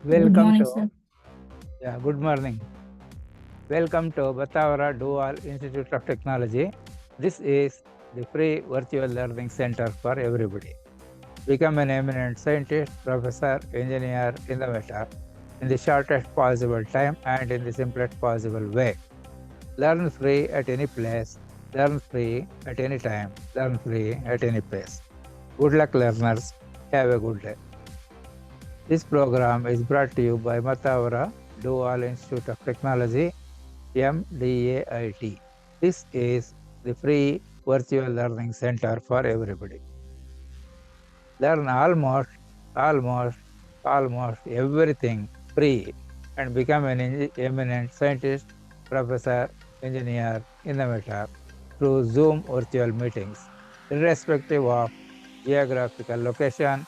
Good Welcome morning, to, sir. good morning. Welcome to Batavara Dual Institute of Technology. This is the free virtual learning center for everybody. Become an eminent scientist, professor, engineer, innovator in the shortest possible time and in the simplest possible way. Learn free at any place, learn free at any time, learn free at any place. Good luck, learners. Have a good day. This program is brought to you by Matavara Dual Institute of Technology, MDAIT. This is the free virtual learning center for everybody. Learn almost, almost everything free and become an eminent scientist, professor, engineer, innovator through Zoom virtual meetings, irrespective of geographical location,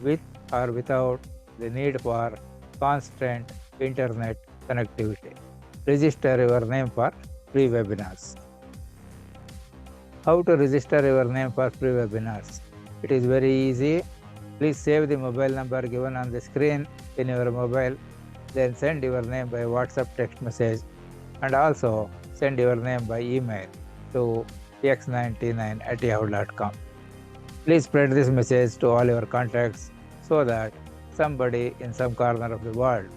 with or without the need for constant internet connectivity. Register your name for free webinars. How to register your name for free webinars? It is very easy. Please save the mobile number given on the screen in your mobile, then send your name by WhatsApp text message, and also send your name by email to x99@yahoo.com. Please spread this message to all your contacts so that somebody in some corner of the world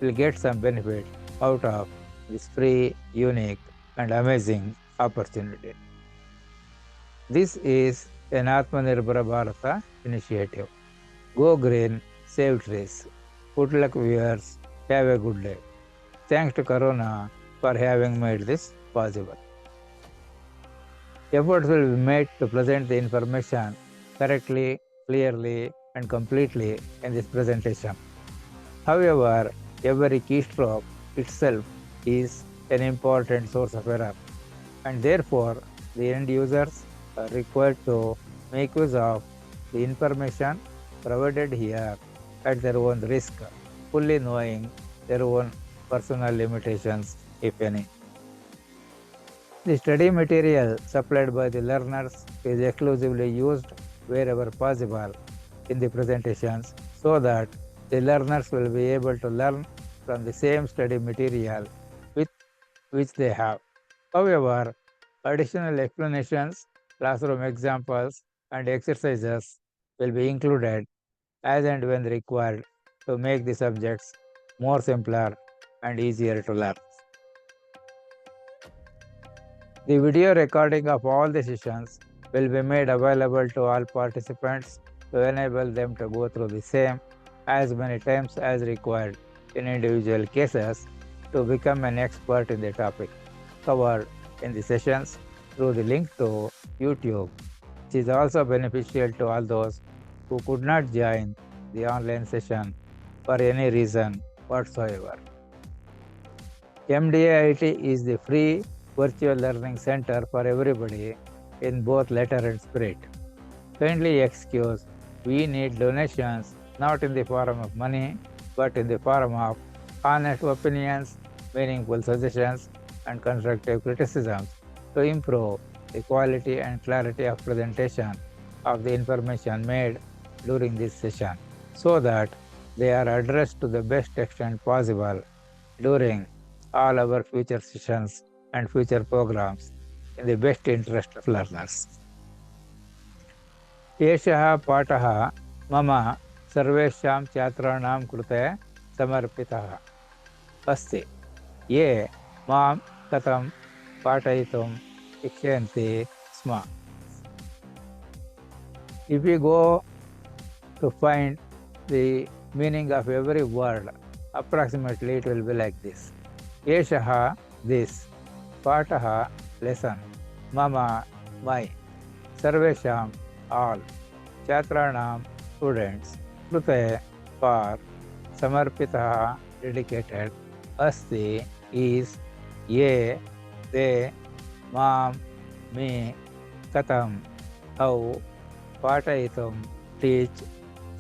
will get some benefit out of this free, unique, and amazing opportunity. This is an Atmanirbhar Bharata initiative. Go green, save trees. Good luck, viewers. Have a good day. Thanks to Corona for having made this possible. Efforts will be made to present the information correctly, clearly, and completely in this presentation. However, every keystroke itself is an important source of error, and therefore the end users are required to make use of the information provided here at their own risk, fully knowing their own personal limitations, if any. The study material supplied by the learners is exclusively used wherever possible in the presentations so that the learners will be able to learn from the same study material with which they have. However, additional explanations, classroom examples, and exercises will be included as and when required to make the subjects more simpler and easier to learn. The video recording of all the sessions will be made available to all participants to enable them to go through the same as many times as required in individual cases to become an expert in the topic covered in the sessions through the link to YouTube, which is also beneficial to all those who could not join the online session for any reason whatsoever. MDIT is the free virtual learning center for everybody in both letter and spirit. Kindly excuse, we need donations not in the form of money, but in the form of honest opinions, meaningful suggestions, and constructive criticisms to improve the quality and clarity of presentation of the information made during this session so that they are addressed to the best extent possible during all our future sessions and future programs in the best interest of learners. एषः पाठः मम सर्वेषां छात्राणां कृते समर्पितः अस्ति ये मां कथं पाठयितुं शिक्षयन्ति स्म. If we go to find the meaning of every word, approximately it will be like this. Eshaha, this. Pataha, lesson. Mama, my. Sarvesham, all. Chatranam, students. Krute, for. Samarpitaha, dedicated. Asti, is. Ye, they. Mam, me. Katam, how. Patayitum, teach.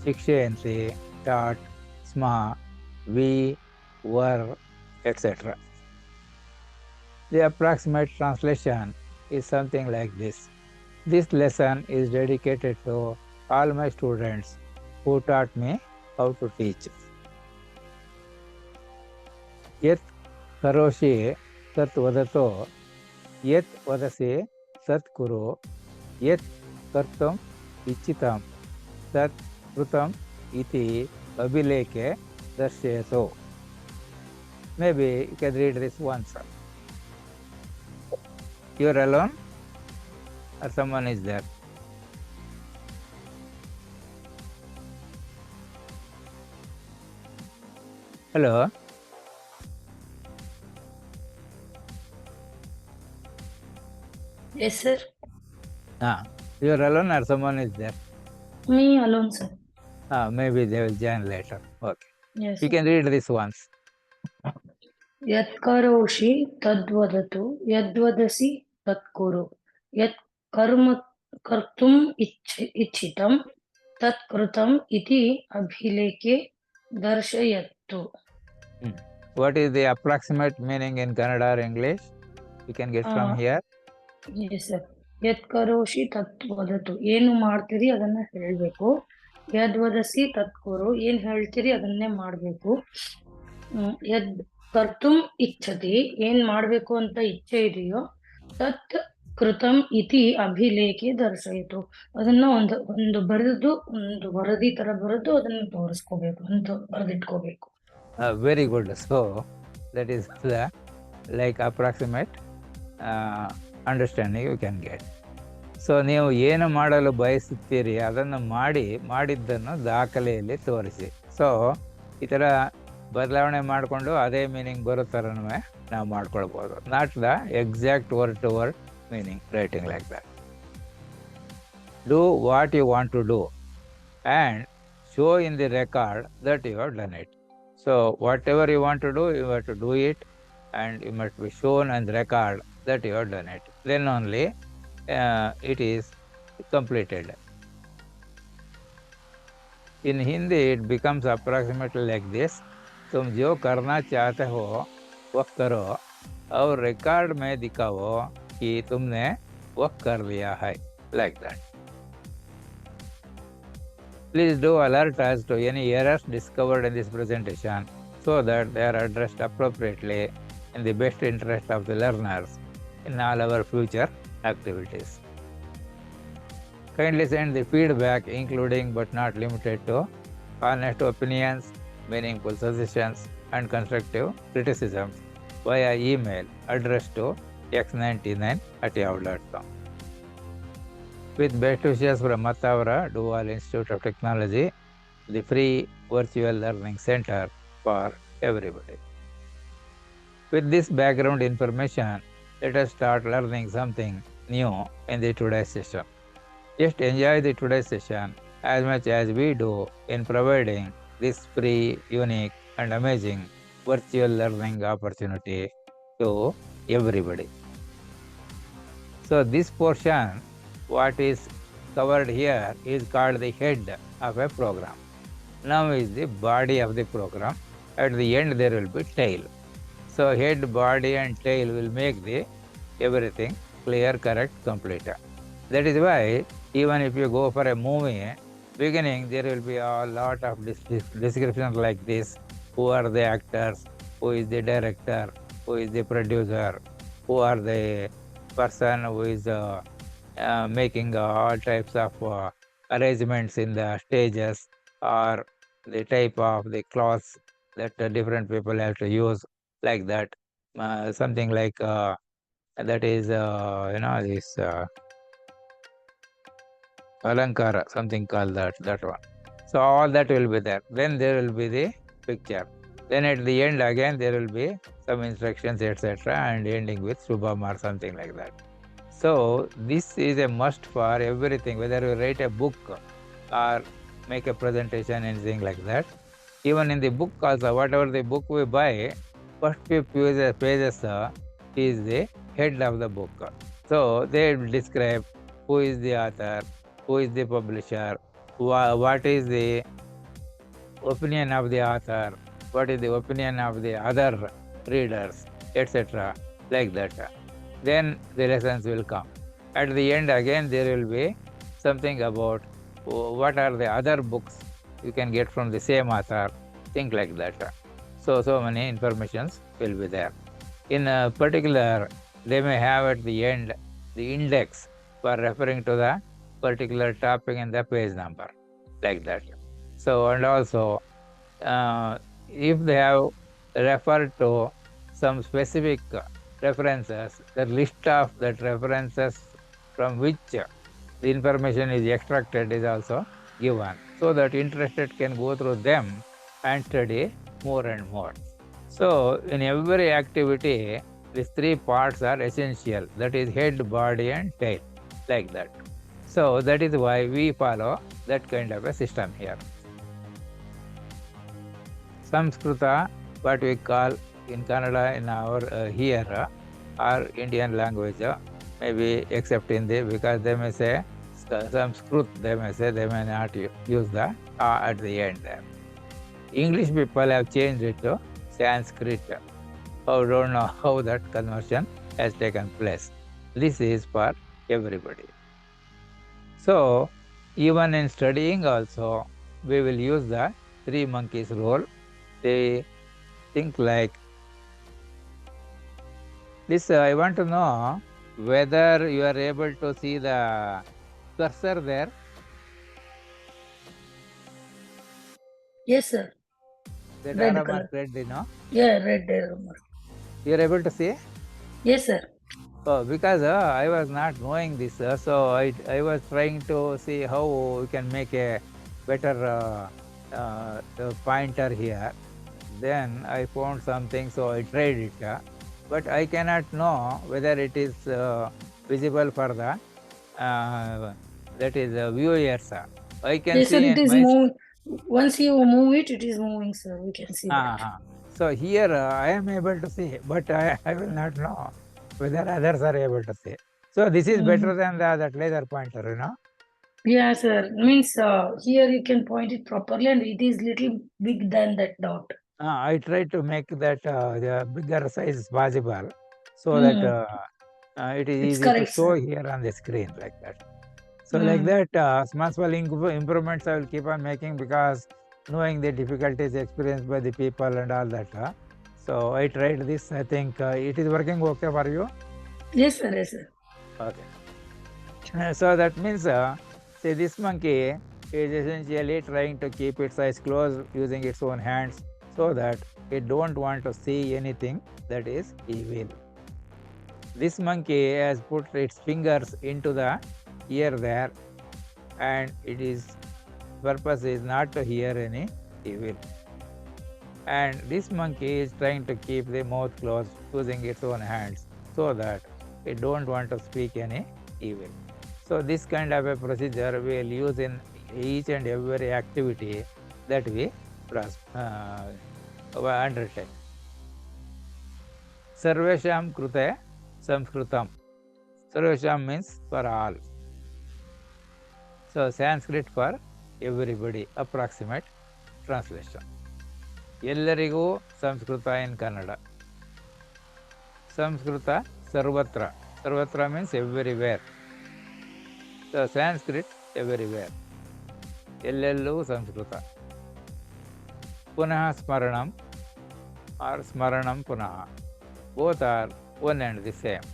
Shikshayanti, taught. Sma, we, were, etc. The approximate translation is something like this. This lesson is dedicated to all my students who taught me how to teach. ಯತ್ ಕರೋಷಿ ತತ್ ವದತೋ ಯತ್ ವದಸಿ ತತ್ ಕುರು ಯತ್ ಕರ್ತುಂ ಇಚ್ಛಿತಂ ತತ್ ಕೃತಂ ಇತಿ ಅಭಿಲೇಖೆ ದರ್ಶಯತು. Maybe you can read this once. You are alone or someone is there? Hello? Yes, sir. You are alone or someone is there? Me alone, sir. Maybe they will join later. Okay. Yes, You sir. can read this once. ಯತ್ ಕರೋಷಿ ತದ್ವದತು ಯದ್ವದಸಿ ತತ್ಕುರು ಯತ್ ಕರ್ಮ ಕರ್ತುಂ ಇಚ್ಛಿತಂ ತತ್ ಕೃತಂ ಇತಿ ಅಭಿಲೇಖೆ ದರ್ಶಯತ್ತು. What is the approximate meaning in Kannada or English? You can get from here. Yes, sir. ಯತ್ ಕರೋಷಿ ತದ್ವದತು, ಏನು ಮಾಡ್ತೀರಿ ಅದನ್ನ ಹೇಳ್ಬೇಕು. ಯದ್ವದಸಿ ತತ್ಕುರು, ಏನ್ ಹೇಳ್ತೀರಿ ಅದನ್ನೇ ಮಾಡ್ಬೇಕು. ಯದ್ ಕರ್ತುಂ ಇಚ್ಛತಿ, ಏನ್ ಮಾಡ್ಬೇಕು ಅಂತ ಇಚ್ಛೆ ಇದೆಯೋ, ತತ್ ಕೃತಂ ಇತಿ ಅಭಿಲೇಖೆ ದರ್ಶಯಿತು, ಅದನ್ನ ಒಂದು ಬರೆದು ಒಂದು ವರದಿ ತರ ಬರೆದು ಅದನ್ನ ತೋರಿಸ್ಕೋಬೇಕು ಅಂತ ಬರೆದಿಟ್ಕೋಬೇಕು. Very good. So that is the like approximate understanding you can get. So ನೀವು ಏನು ಮಾಡಲು ಬಯಸುತ್ತೀರಿ ಅದನ್ನು ಮಾಡಿದ್ದನ್ನು ದಾಖಲೆಯಲ್ಲಿ ತೋರಿಸಿ. ಸೊ ಈ ಥರ ಬದಲಾವಣೆ ಮಾಡಿಕೊಂಡು ಅದೇ ಮೀನಿಂಗ್ ಬರೋ ಥರನೂ ನಾವು ಮಾಡ್ಕೊಳ್ಬೋದು. Not the exact word to word meaning writing like that. Do what you want to do and show in the record that you have done it. So whatever you want to do, you have to do it and you must be shown and record that you have done it. Then only it is completed. In Hindi it becomes approximately like this: तुम जो करना चाहते हो वह करो और record में दिखाओ कि तुमने वह कर लिया है, like that. Please do alert us to any errors discovered in this presentation so that they are addressed appropriately in the best interest of the learners in all our future activities. Kindly send the feedback, including but not limited to honest opinions, meaningful suggestions, and constructive criticisms via email addressed to x99@yahoo.com. With best wishes from Mattavara Dual Institute of Technology, the free virtual learning center for everybody. With this background information, let us start learning something new in the today's session. Just enjoy the today's session as much as we do in providing this free, unique, and amazing virtual learning opportunity to everybody. So this portion, what is covered here, is called the head of a program. Now is the body of the program. At the end there will be tail. So head, body and tail will make the everything clear, correct, complete. That is why even if you go for a movie, beginning there will be a lot of descriptions like this: who are the actors, who is the director, who is the producer, who are the person who is making all types of arrangements in the stages, or the type of the clothes that different people have to use, like that. Something like that is this alankara, something called that one. So all that will be there. Then there will be the picture. Then at the end again there will be some instructions, etc., and ending with Shubham or something like that. So this is a must for everything, whether you write a book or make a presentation, anything like that. Even in the book also, whatever the book we buy, first few pages is the head of the book. So they describe who is the author, who is the publisher, what is the opinion of the author, what is the opinion of the other readers, etc., like that. Then the lessons will come. At the end again there will be something about what are the other books you can get from the same author, things like that. So many informations will be there. In particular, they may have at the end the index for referring to the particular topic and the page number, like that. So, and also, if they have referred to some specific references, the list of that references from which the information is extracted is also given, so that interested can go through them and study more and more. So, in every activity, these three parts are essential, that is head, body and tail, like that. So, that is why we follow that kind of a system here. Samskrita, what we call in Kannada in our here or Indian language, maybe except Hindi, because they may say Sanskrit, they may not use the at the end there. English people have changed it to Sanskrit. I don't know how that conversion has taken place. This is for everybody. So, even in studying also, we will use the three monkeys rule. They think like this. I want to know whether you are able to see the cursor there. Yes, sir. That Red arrow color. mark red, you know. Yeah, red arrow mark. You are able to see? Yes, sir. Oh, because I was not knowing this, so I was trying to see how we can make a better pointer here. Then I found something, so I tried it. But I cannot know whether it is visible for the that is viewers. I can Yes, sir, see it in is my moving. Once you move it, it is moving, sir. We can see that. So here I am able to see, but I will not know whether others are able to see. So this is better than that laser pointer, you know. Yeah, sir. Means here you can point it properly, and it is little big than that dot. I try to make that the bigger size possible, so that it is It's easy to correct, show sir. here on the screen like that. So like that, small improvements I will keep on making, because knowing the difficulties experienced by the people and all that. So I tried this. I think it is working okay for you. Yes, sir. Yes, sir. Okay. So that means, say this monkey is essentially trying to keep its eyes closed using its own hands, so that it don't want to see anything that is evil. This monkey has put its fingers into the ear there, and its purpose is not to hear any evil. And this monkey is trying to keep the mouth closed using its own hands, so that it don't want to speak any evil. So this kind of a procedure we will use in each and every activity that we undertake. Sarvesham krute Samskritam. Sarvesham means for all. So Sanskrit for everybody, approximate translation. ಎಲ್ಲರಿಗೂ Sanskrit in Kannada. Sanskrit ಸರ್ವತ್ರ. Sarvatra means everywhere. So Sanskrit everywhere. ಎಲ್ಲೆಲ್ಲೂ ಸಂಸ್ಕೃತ. ಪುನಃ ಸ್ಮರಣಂ or ಸ್ಮರಣಂ ಪುನಃ. Both are one and the same.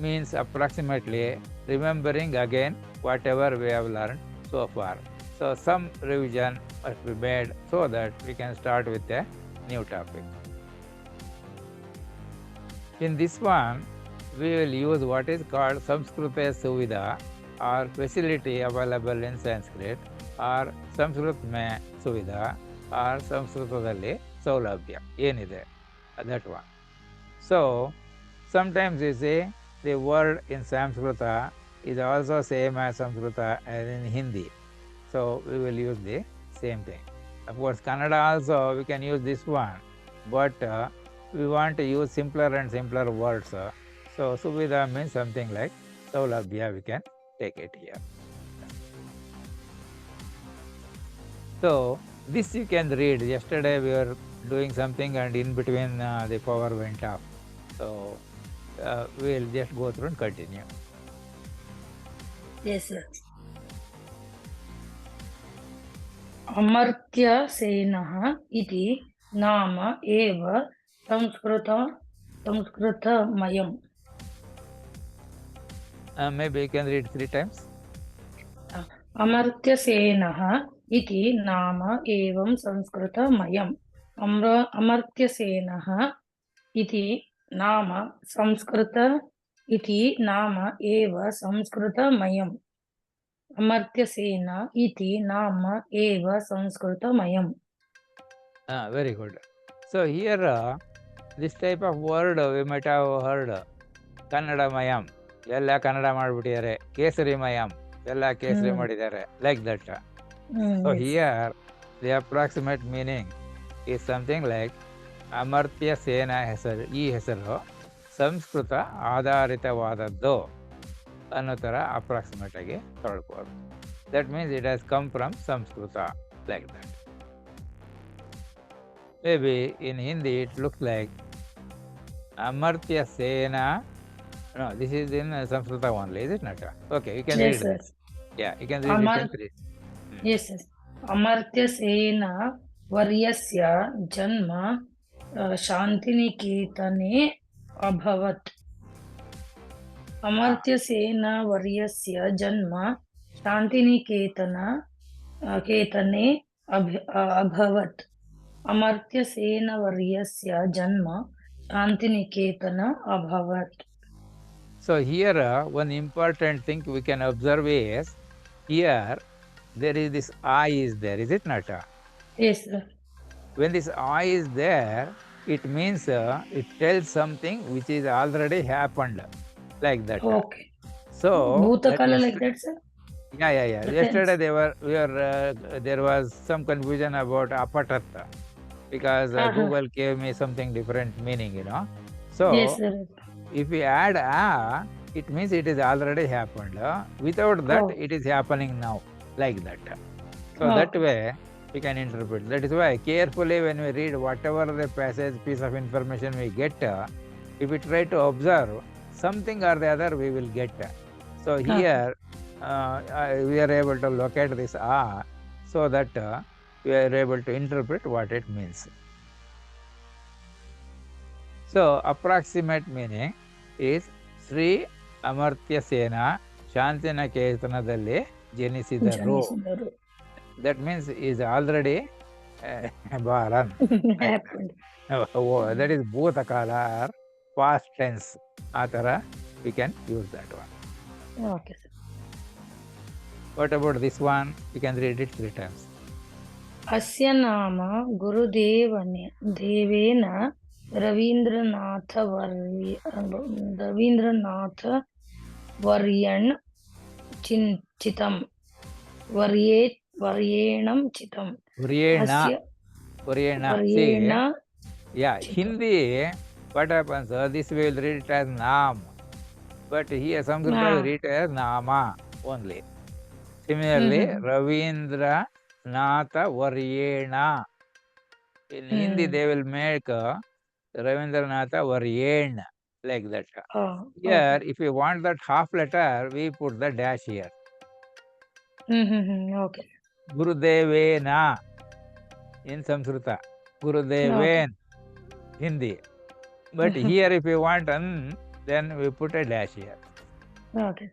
Means approximately remembering again whatever we have learned so far. So some revision must be made so that we can start with a new topic. In this one, we will use what is called Samskrita Suvidha, or facility available in Sanskrit, or Sanskrit mein Suvidha, or Samskritadalli Saulabhya. Yenide, that one. So sometimes you see the word in Samskrita is also same as Samskrita as in Hindi. So we will use the same thing. Of course, Kannada also we can use this one, but we want to use simpler and simpler words. So Suvidha means something like Saulabhya, we can take it here. So this you can read. Yesterday we were doing something and in between the power went off. So we will just go through and continue. Yes, sir. अमर्त्यसेनः इति नाम एव संस्कृतमयम्. Maybe you can read 3 times. अमर्त्यसेनः इति नाम एवं संस्कृतमयम्. अमर्त्यसेनः इति नाम एव संस्कृतमयम्. अमर्त्यसेन इति नाम एव संस्कृतमयम्. Very good. So here this type of word we might have heard. Kannada mayam, ಎಲ್ಲ ಕನ್ನಡ ಮಾಡಿಬಿಟ್ಟಿದ್ದಾರೆ. ಕೇಸರಿ ಮಯಂ, ಎಲ್ಲ ಕೇಸರಿ ಮಾಡಿದ್ದಾರೆ. Like that. So here the approximate meaning is something like Amartya ಸೇನಾ ಹೆಸರು, ಈ ಹೆಸರು ಸಂಸ್ಕೃತ ಆಧಾರಿತವಾದದ್ದು ಅನ್ನೋ ಥರ ಅಪ್ರಾಕ್ಸಿಮೇಟ್ ಆಗಿ ತೊಳ್ಬೋದು. That means it has come from Sanskrit, like that. Maybe in Hindi it looks like Amartya Sena. No, this is in Sanskrita only, is it not? Okay, you can Yes, read sir. this. Yeah, you can read it in 3. Yes, yes. ಅಮರ್ತ್ಯಸೇನ ವರ್ಯಸ್ಯ ಜನ್ಮ ಶಾಂತಿನಿಕೇತನೆ ಅಭವತ್. ಅಮರ್ತ್ಯಸೇನ ವರ್ಯಸ್ಯ ಜನ್ಮ ಶಾಂತಿನಿಕೇತನೆ ಅಭವತ್. ಅಮರ್ತ್ಯಸೇನವರ್ಯಸ್ಯ ಜನ್ಮ Shantiniketan ಅಭವತ್. So here one important thing we can observe is, here there is this I is there, is it not? Yes, sir. When this I is there, it means it tells something which is already happened, like that. Okay. So ಭೂತಕಾಲ like that, sir? Yeah. Yesterday there was some confusion about apatatta, because Google gave me something different meaning, So Yes, sir. if we add a, it means it is already happened. Without that, it is happening now, like that. So that way we can interpret. That is why carefully when we read whatever the passage, piece of information we get, if we try to observe something or the other, we will get. So here we are able to locate this a, so that we are able to interpret what it means. So approximate meaning is Sri Amartya Sena ಶಾಂತಿನಿಕೇತನದಲ್ಲಿ ಜನಿಸಿದರು. That means is already born. Happened. That is ಭೂತಕಾಲ or past tense. ಆ ಥರ we can use that one. Okay, sir. What about this one? You can read it 3 times. ಅಸ್ಯ ನಾಮ ಗುರುದೇವೇನ Rabindranath ವರ್ಯಣ್ ಚಿತಂ ವರ್ಯೇಣಂ ಚಿತಂ. Yeah, Hindi, what happens? This we will read it as Naam, but here Sanskrit will read it as Nama only. Similarly, Ravindra Natha Varyena. In Hindi, they will make Ravindranatha Varyen, like that. Here, if you want that half letter, we put the dash here. Okay. Gurudevena in Sanskrita, Gurudeven Hindi. But here, if you want an, then we put a dash here. Okay.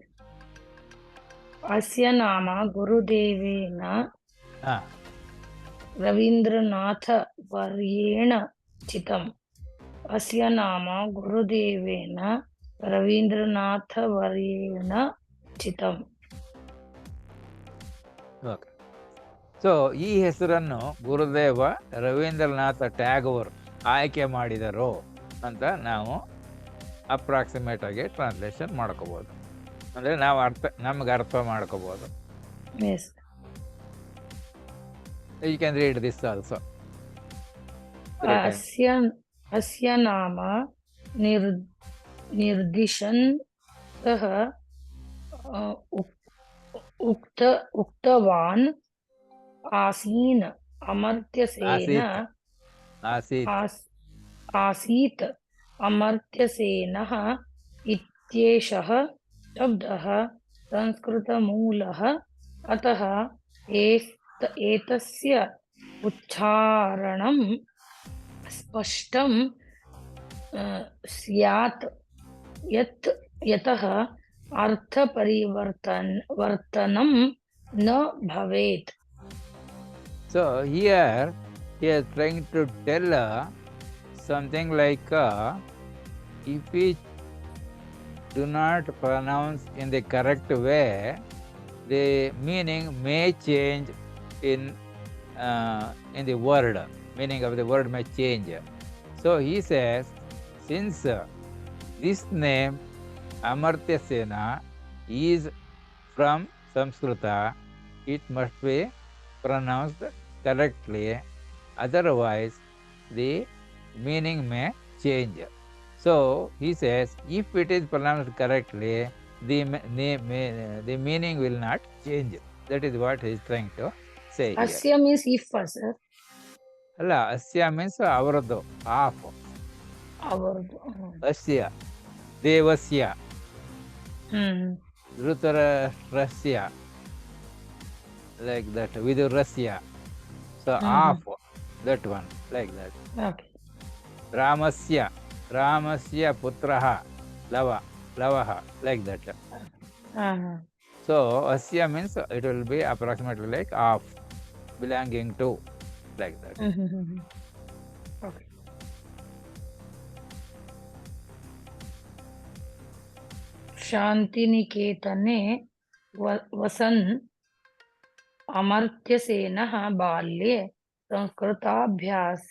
ಅಸ್ಯ ನಾಮ ಗುರುದೇವೇನ ರವೀಂದ್ರನಾಥ ವರ್ಯೇಣ ಚಿತಂ. ಅಸ್ಯ ನಾಮ ಗುರುದೇವೇನ Rabindranath ವರ್ಯೇಣ ಚಿತಂ. Okay. So ಈ ಹೆಸರನ್ನು ಗುರುದೇವ ರವೀಂದ್ರನಾಥ ಟ್ಯಾಗೋರ್ ಆಯ್ಕೆ ಮಾಡಿದರು ಅಂತ ನಾವು ಅಪ್ರಾಕ್ಸಿಮೇಟ್ ಆಗಿ ಟ್ರಾನ್ಸ್ಲೇಷನ್ ಮಾಡ್ಕೋಬೋದು. ಅಂದರೆ ನಾವು ನಮ್ಗೆ ಅರ್ಥ ಮಾಡ್ಕೋಬೋದು. You can read this also. ಅಸ್ಯ ನಾಮ ನಿರ್ದಿಶನ್ ಸಹ ಉಕ್ತವಾನ್ ಆಸೀನ್ ಅಮರ್ತ್ಯಸೇನ ಆಸೀತ್ ಅಮರ್ತ್ಯಸೇನಃ ಇತ್ಯೇಷಃ ಶಬ್ದಃ ಸಂಸ್ಕೃತಮೂಲಃ ಅತಃ एतस्य उच्चारणं स्पष्टं स्यात् यतः वर्तनं न भवेत्. So here he is trying to tell something like if we do not pronounce in the correct way, the meaning may change in the word. Meaning of the word may change. So he says, since this name Amartya Sena is from Samskrita, it must be pronounced correctly, otherwise the meaning may change. So he says, if it is pronounced correctly, the meaning will not change. That is what he is trying to say here. Asya means if, sir. Alla, asya means avaradu, half. Avaradu. Asya, devasya, Hmm. Dhritarashtrasya, like that, Vidurasya. So half, that one, like that. Okay. Ramasya putraha, lavaha, like that. So asya means it will be approximately like half, belonging to, like that. Okay. शान्तिनिकेतने वसन् अमर्त्यसेनः बाल्ये संस्कृताभ्यासं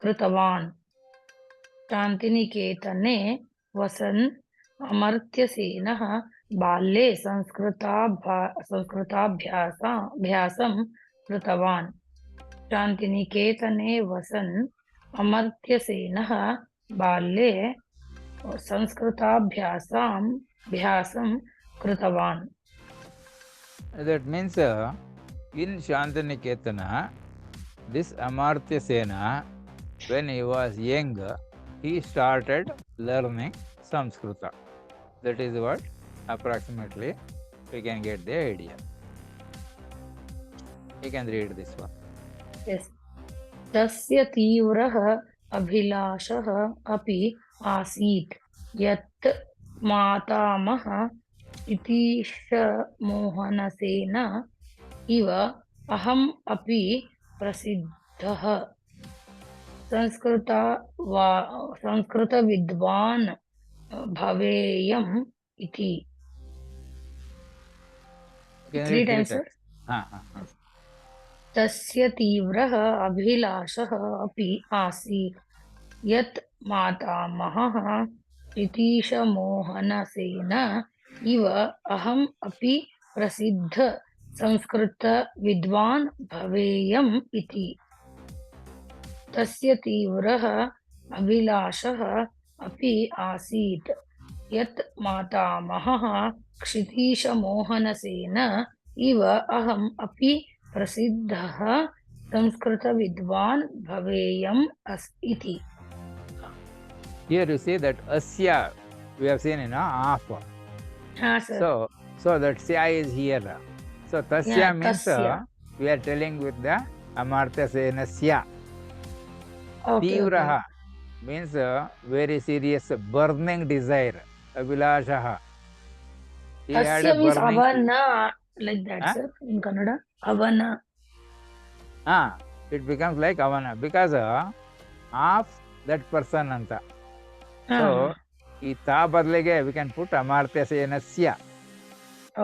कृतवान्. शान्तिनिकेतने वसन् अमर्त्यसेनः बाल्ये संस्कृताभ्यासं कृतवान्. शान्तिनिकेतने वसन् अमर्त्यसेनः बाल्ये संस्कृताभ्यासं कृतवान्. That means in Shantiniketana, this Amartya Sena, when he was young, he started learning Sanskrita. That is what approximately we can get the idea. You can read this one. Yes. तस्य तीव्रः अभिलाषः अपि आसीत् यत् मातामह क्षितीशमोहनसेन इव अहम् अपि प्रसिद्धः संस्कृतविद्वान् भवेयम् इति. 3 times, sir. तस्य तीव्रः अभिलाषः अपि आसीत् यत् मातामहः क्षितीशमोहनसेन इव अहम् अपि प्रसिद्ध संस्कृतविद्वान् भवेयम् इति. तस्य तीव्रः अभिलाषः अपि आसीत् यत् मातामहः क्षितीशमोहनसेन इव अहम् अपि प्रसिद्धः संस्कृतविद्वान् भवेयम् इति. Here you see that asya, we have seen in half. Sir. So that sya is here. So tasya means we are telling with the Amartya Senasya. Tivraha means very serious burning desire. Abhilashaha. Tasya means avana, like that, sir, in Kannada. Avana. It becomes like avana because of that person anta. So ಈ ತಾ ಬದಲಿಗೆ we can put Amartya Senasya.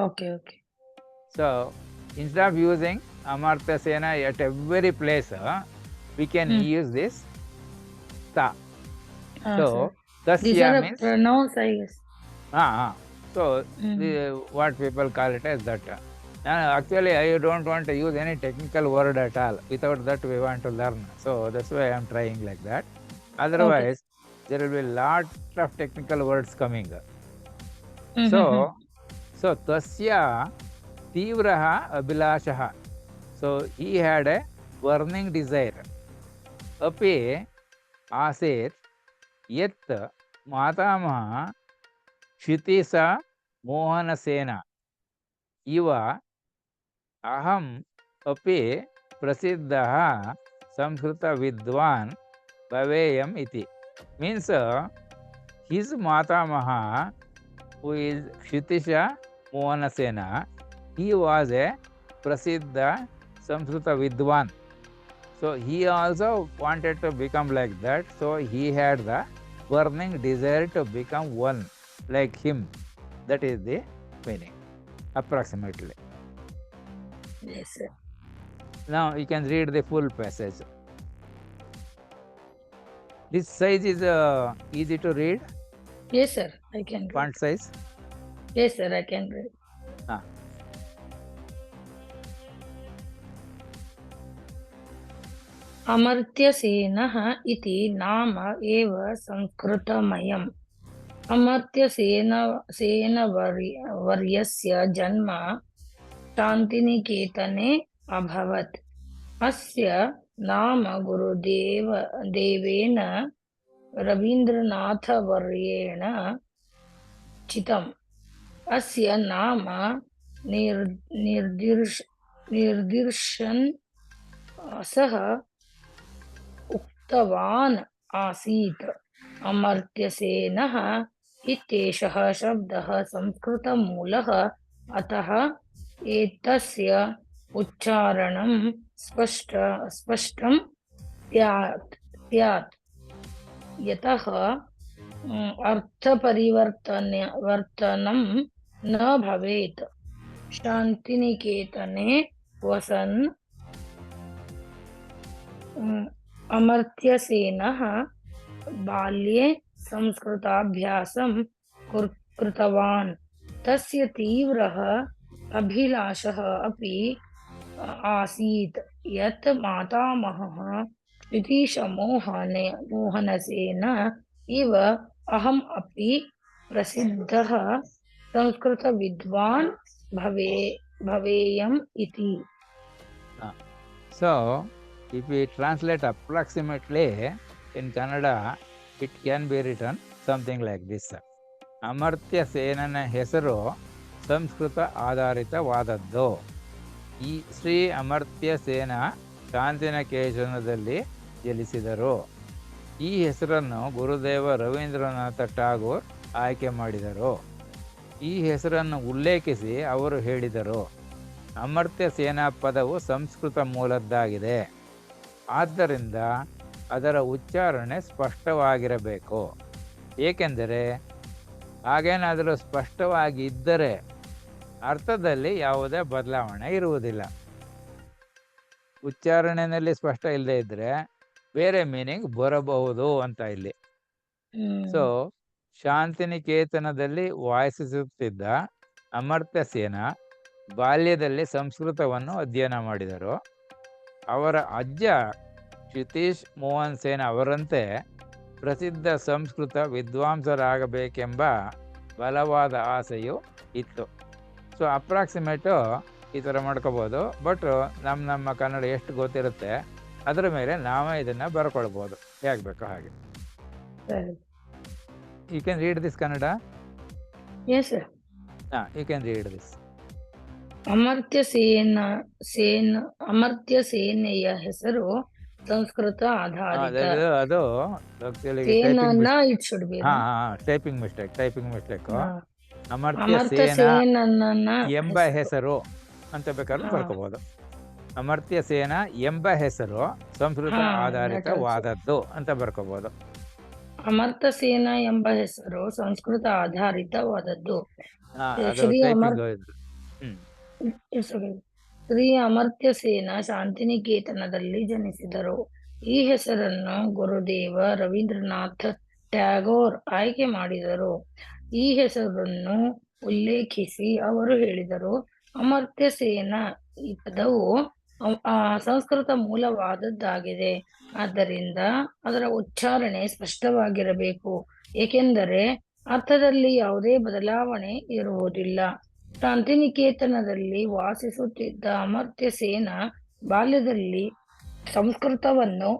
Okay. So instead of using Amartya Sena at every place, we can use this ta. So tasya means pronouns, I guess. So what people call it as that. Actually, I don't want to use any technical word at all. Without that, we want to learn. So that's why I am trying like that. Otherwise, there will be a lot of technical words coming. So tasya tivraha abhilashaha. So he had a burning desire. Api aset yet matamaha Kshitisa Mohanasena iva ಅಹಂ ಅಪಿ ಪ್ರಸಿದ್ಧಃ ಸಂಸ್ಕೃತ ವಿದ್ವಾನ್ ಭವೇಯಂ ಇತಿ. Means his Matamaha, who is Kshitisha Mohan Sena, he was a Prasiddha Samskrita Vidwan. So he also wanted to become like that. So he had the burning desire to become one like him. That is the meaning, approximately. Yes, sir. Now you can read the full passage. This size is easy to read. Yes, sir. I can read. Font size. Yes, sir. I can read. अमर्त्यसेनः इति नाम एव संस्कृतमयम्. अमर्त्यसेनवर्यस्य जन्म शान्तिनिकेतने अभवत्. अस्य नाम गुरुदेवेन रवीन्द्रनाथवर्येण चितम्. अस्य नाम निर्दिशन् सः उक्तवान् आसीत्. अमर्त्यसेनः इत्येषः शब्दः संस्कृतमूलः, अतः एतस्य उच्चारणं स्पष्टं स्यात्, यतः अर्थपरिवर्तनं न भवेत्. शान्तिनिकेतने वसन् अमर्त्यसेनः बाल्ये संस्कृताभ्यासं कृतवान्. तस्य तीव्रः अभिलाषः अपि आसीत् यत् मातामहः क्षितीशमोहनसेन इव अहम् अपि प्रसिद्धः संस्कृतविद्वान् भवेयम् इति. So if we translate approximately in Kannada, it can be written something like this. Amartya ಸೇನನ ಹೆಸರು ಸಂಸ್ಕೃತ ಆಧಾರಿತವಾದದ್ದು. ಈ ಶ್ರೀ ಅಮರ್ತ್ಯ ಸೇನ ಶಾಂತಿನಿಕೇತನದಲ್ಲಿ ಜನಿಸಿದರು. ಈ ಹೆಸರನ್ನು ಗುರುದೇವ ರವೀಂದ್ರನಾಥ ಠಾಗೂರ್ ಆಯ್ಕೆ ಮಾಡಿದರು. ಈ ಹೆಸರನ್ನು ಉಲ್ಲೇಖಿಸಿ ಅವರು ಹೇಳಿದರು, ಅಮರ್ತ್ಯ ಸೇನಾ ಪದವು ಸಂಸ್ಕೃತ ಮೂಲದ್ದಾಗಿದೆ, ಆದ್ದರಿಂದ ಅದರ ಉಚ್ಚಾರಣೆ ಸ್ಪಷ್ಟವಾಗಿರಬೇಕು. ಏಕೆಂದರೆ ಹಾಗೇನಾದರೂ ಸ್ಪಷ್ಟವಾಗಿ ಇದ್ದರೆ ಅರ್ಥದಲ್ಲಿ ಯಾವುದೇ ಬದಲಾವಣೆ ಇರುವುದಿಲ್ಲ. ಉಚ್ಚಾರಣೆಯಲ್ಲಿ ಸ್ಪಷ್ಟ ಇಲ್ಲದೆ ಇದ್ದರೆ ಬೇರೆ ಮೀನಿಂಗ್ ಬರಬಹುದು ಅಂತ ಇಲ್ಲಿ. ಸೊ ಶಾಂತಿನಿಕೇತನದಲ್ಲಿ ವಾಸಿಸುತ್ತಿದ್ದ ಅಮರ್ತ್ಯ ಸೇನ ಬಾಲ್ಯದಲ್ಲಿ ಸಂಸ್ಕೃತವನ್ನು ಅಧ್ಯಯನ ಮಾಡಿದರು. ಅವರ ಅಜ್ಜ ಕ್ಷಿತೀಶ್ ಮೋಹನ್ ಸೇನ ಅವರಂತೆ ಪ್ರಸಿದ್ಧ ಸಂಸ್ಕೃತ ವಿದ್ವಾಂಸರಾಗಬೇಕೆಂಬ ಬಲವಾದ ಆಸೆಯು ಇತ್ತು. ಸೊ ಅಪ್ರಾಕ್ಸಿಮೇಟು ಈ ಥರ ಮಾಡ್ಕೋಬೋದು. ಬಟ್ ನಮ್ಮ ಕನ್ನಡ ಎಷ್ಟು ಗೊತ್ತಿರುತ್ತೆ ಅದರ ಮೇಲೆ ನಾವೇ ಇದನ್ನು ಬರ್ಕೊಳ್ಬೋದು, ಹೇಗೆ ಬೇಕೋ ಹಾಗೆ. You can read this Kannada? Yes, sir. You can read this. Amartya ಸೇನೆಯ ಹೆಸರು ಸಂಸ್ಕೃತ ಆಧಾರಿತ. ಅದು ಟೈಪಿಂಗ್ ಮಿಸ್ಟೇಕ್. ಅಮರ್ತ್ಯ ಸೇನ ಎಂಬ ಹೆಸರು ಅಂತ ಬೇಕಾದ್ರೂ ಬರ್ಕೋಬಹುದು. ಅಮರ್ತ್ಯ ಸೇನ ಎಂಬ ಹೆಸರು ಸಂಸ್ಕೃತ ಆಧಾರಿತವಾದದ್ದು ಅಂತ ಬರ್ಕೋಬಹುದು. ಅಮರ್ತ್ಯ ಸೇನ ಎಂಬ ಹೆಸರು ಸಂಸ್ಕೃತ ಆಧಾರಿತವಾದದ್ದು. ಶ್ರೀ ಅಮರ್ತ್ಯ ಸೇನ ಶಾಂತಿನಿಕೇತನದಲ್ಲಿ ಜನಿಸಿದರು. ಈ ಹೆಸರನ್ನು ಗುರುದೇವ ರವೀಂದ್ರನಾಥ್ ಟ್ಯಾಗೋರ್ ಆಯ್ಕೆ ಮಾಡಿದರು. ಈ ಹೆಸರನ್ನು ಉಲ್ಲೇಖಿಸಿ ಅವರು ಹೇಳಿದರು, ಅಮರ್ತ್ಯ ಸೇನ ಈ ಪದವು ಸಂಸ್ಕೃತ ಮೂಲವಾದದ್ದಾಗಿದೆ, ಆದ್ದರಿಂದ ಅದರ ಉಚ್ಚಾರಣೆ ಸ್ಪಷ್ಟವಾಗಿರಬೇಕು, ಏಕೆಂದರೆ ಅರ್ಥದಲ್ಲಿ ಯಾವುದೇ ಬದಲಾವಣೆ ಇರುವುದಿಲ್ಲ. ಶಾಂತಿನಿಕೇತನದಲ್ಲಿ ವಾಸಿಸುತ್ತಿದ್ದ ಅಮರ್ತ್ಯ ಸೇನ ಬಾಲ್ಯದಲ್ಲಿ ಸಂಸ್ಕೃತವನ್ನು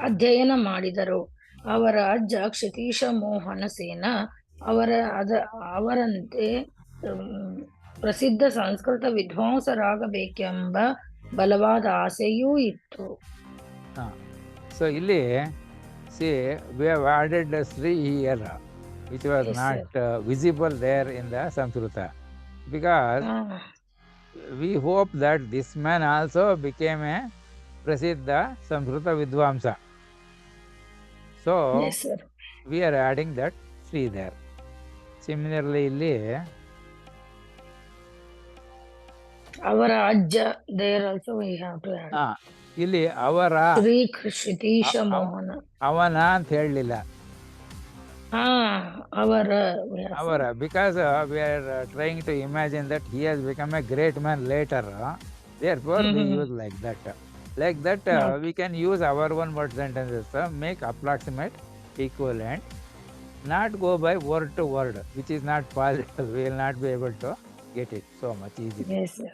ಅಧ್ಯಯನ ಮಾಡಿದರು. ಅವರ ಅಜ್ಜ ಕ್ಷಿತೀಶ ಮೋಹನ ಸೇನ ಅವರಂತೆ ಪ್ರಸಿದ್ಧ ಸಂಸ್ಕೃತ ವಿದ್ವಾಂಸರಾಗಬೇಕೆಂಬ ಬಲವಾದ ಆಸೆಯೂ ಇತ್ತು. ಸೊ ಇಲ್ಲಿ see we have added Sri here which was Yes, not visible there in the Sanskrita, because we hope that this man also became a Prasiddha Samskrita Vidvamsa. So Yes, sir. we are adding that Sri there. Similarly ಇಲ್ಲಿ ಅವರ ಅಜ್ಜ there also we have to add. ಇಲ್ಲಿ ಅವರ ಶ್ರೀ ಕ್ಷಿತೀಶ ಮೋಹನ. ಅವನ ಅಂತ ಹೇಳಲಿಲ್ಲ, ಅವರ, because we are trying to imagine that he has become a great man later, therefore we use like that. We can use our one word sentences, make approximate, equivalent, not go by word to word, which is not possible. We will not be able to get it so much easily. Yes, sir.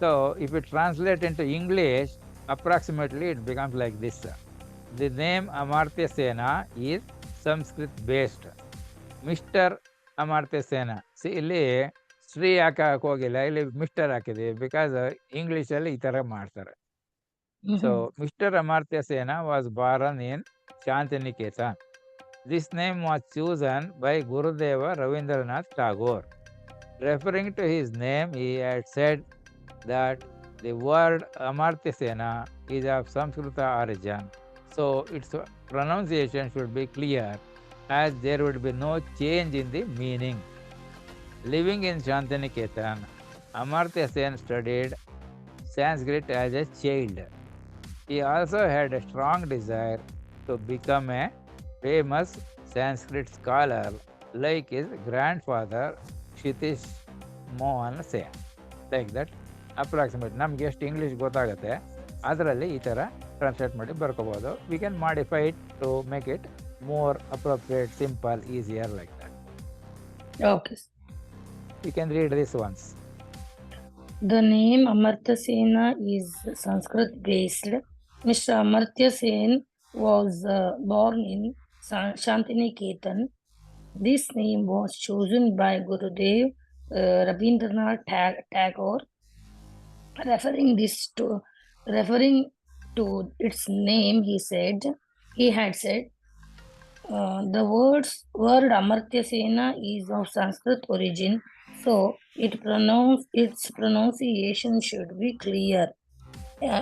So if we translate into English, approximately it becomes like this. The name Amartya Sena is Sanskrit based. Mr. Amartya Sena. See, ಇಲ್ಲಿ ಶ್ರೀ ಯಾಕೆ ಹೋಗಿಲ್ಲ, ಇಲ್ಲಿ mister ಹಾಕಿದೆ, because English ಅಲ್ಲಿ ಈ ತರ ಮಾಡ್ತಾರೆ. So mister Amartya ಸೇನಾ was born in Shantiniketan. This name was chosen by Gurudev Ravindranath Tagore. Referring to his name, he had said that the word Amartya Sena is of Sanskrita origin, so its pronunciation should be clear, as there would be no change in the meaning. Living in Shantiniketan, Amartya Sen studied Sanskrit as a child. He also had a strong desire to become a famous Sanskrit scholar like his grandfather Kshitish Mohan Sen. Like that, approximate. ನಮ್ಗೆ ಎಷ್ಟು English ಗೊತ್ತಾಗುತ್ತೆ ಅದರಲ್ಲಿ ಈ ಥರ translate ಮಾಡಿ ಬರ್ಕೋಬೋದು. We can modify it to make it more appropriate, simple, easier, like that. Okay. You can read this once. The name Amartya Sena is Sanskrit based. Mr. Amartya Sen was born in Shantiniketan. This name was chosen by Gurudev Rabindranath Tagore. Referring to its name, he had said, the word Amartya Sena is of Sanskrit origin, so its pronunciation should be clear,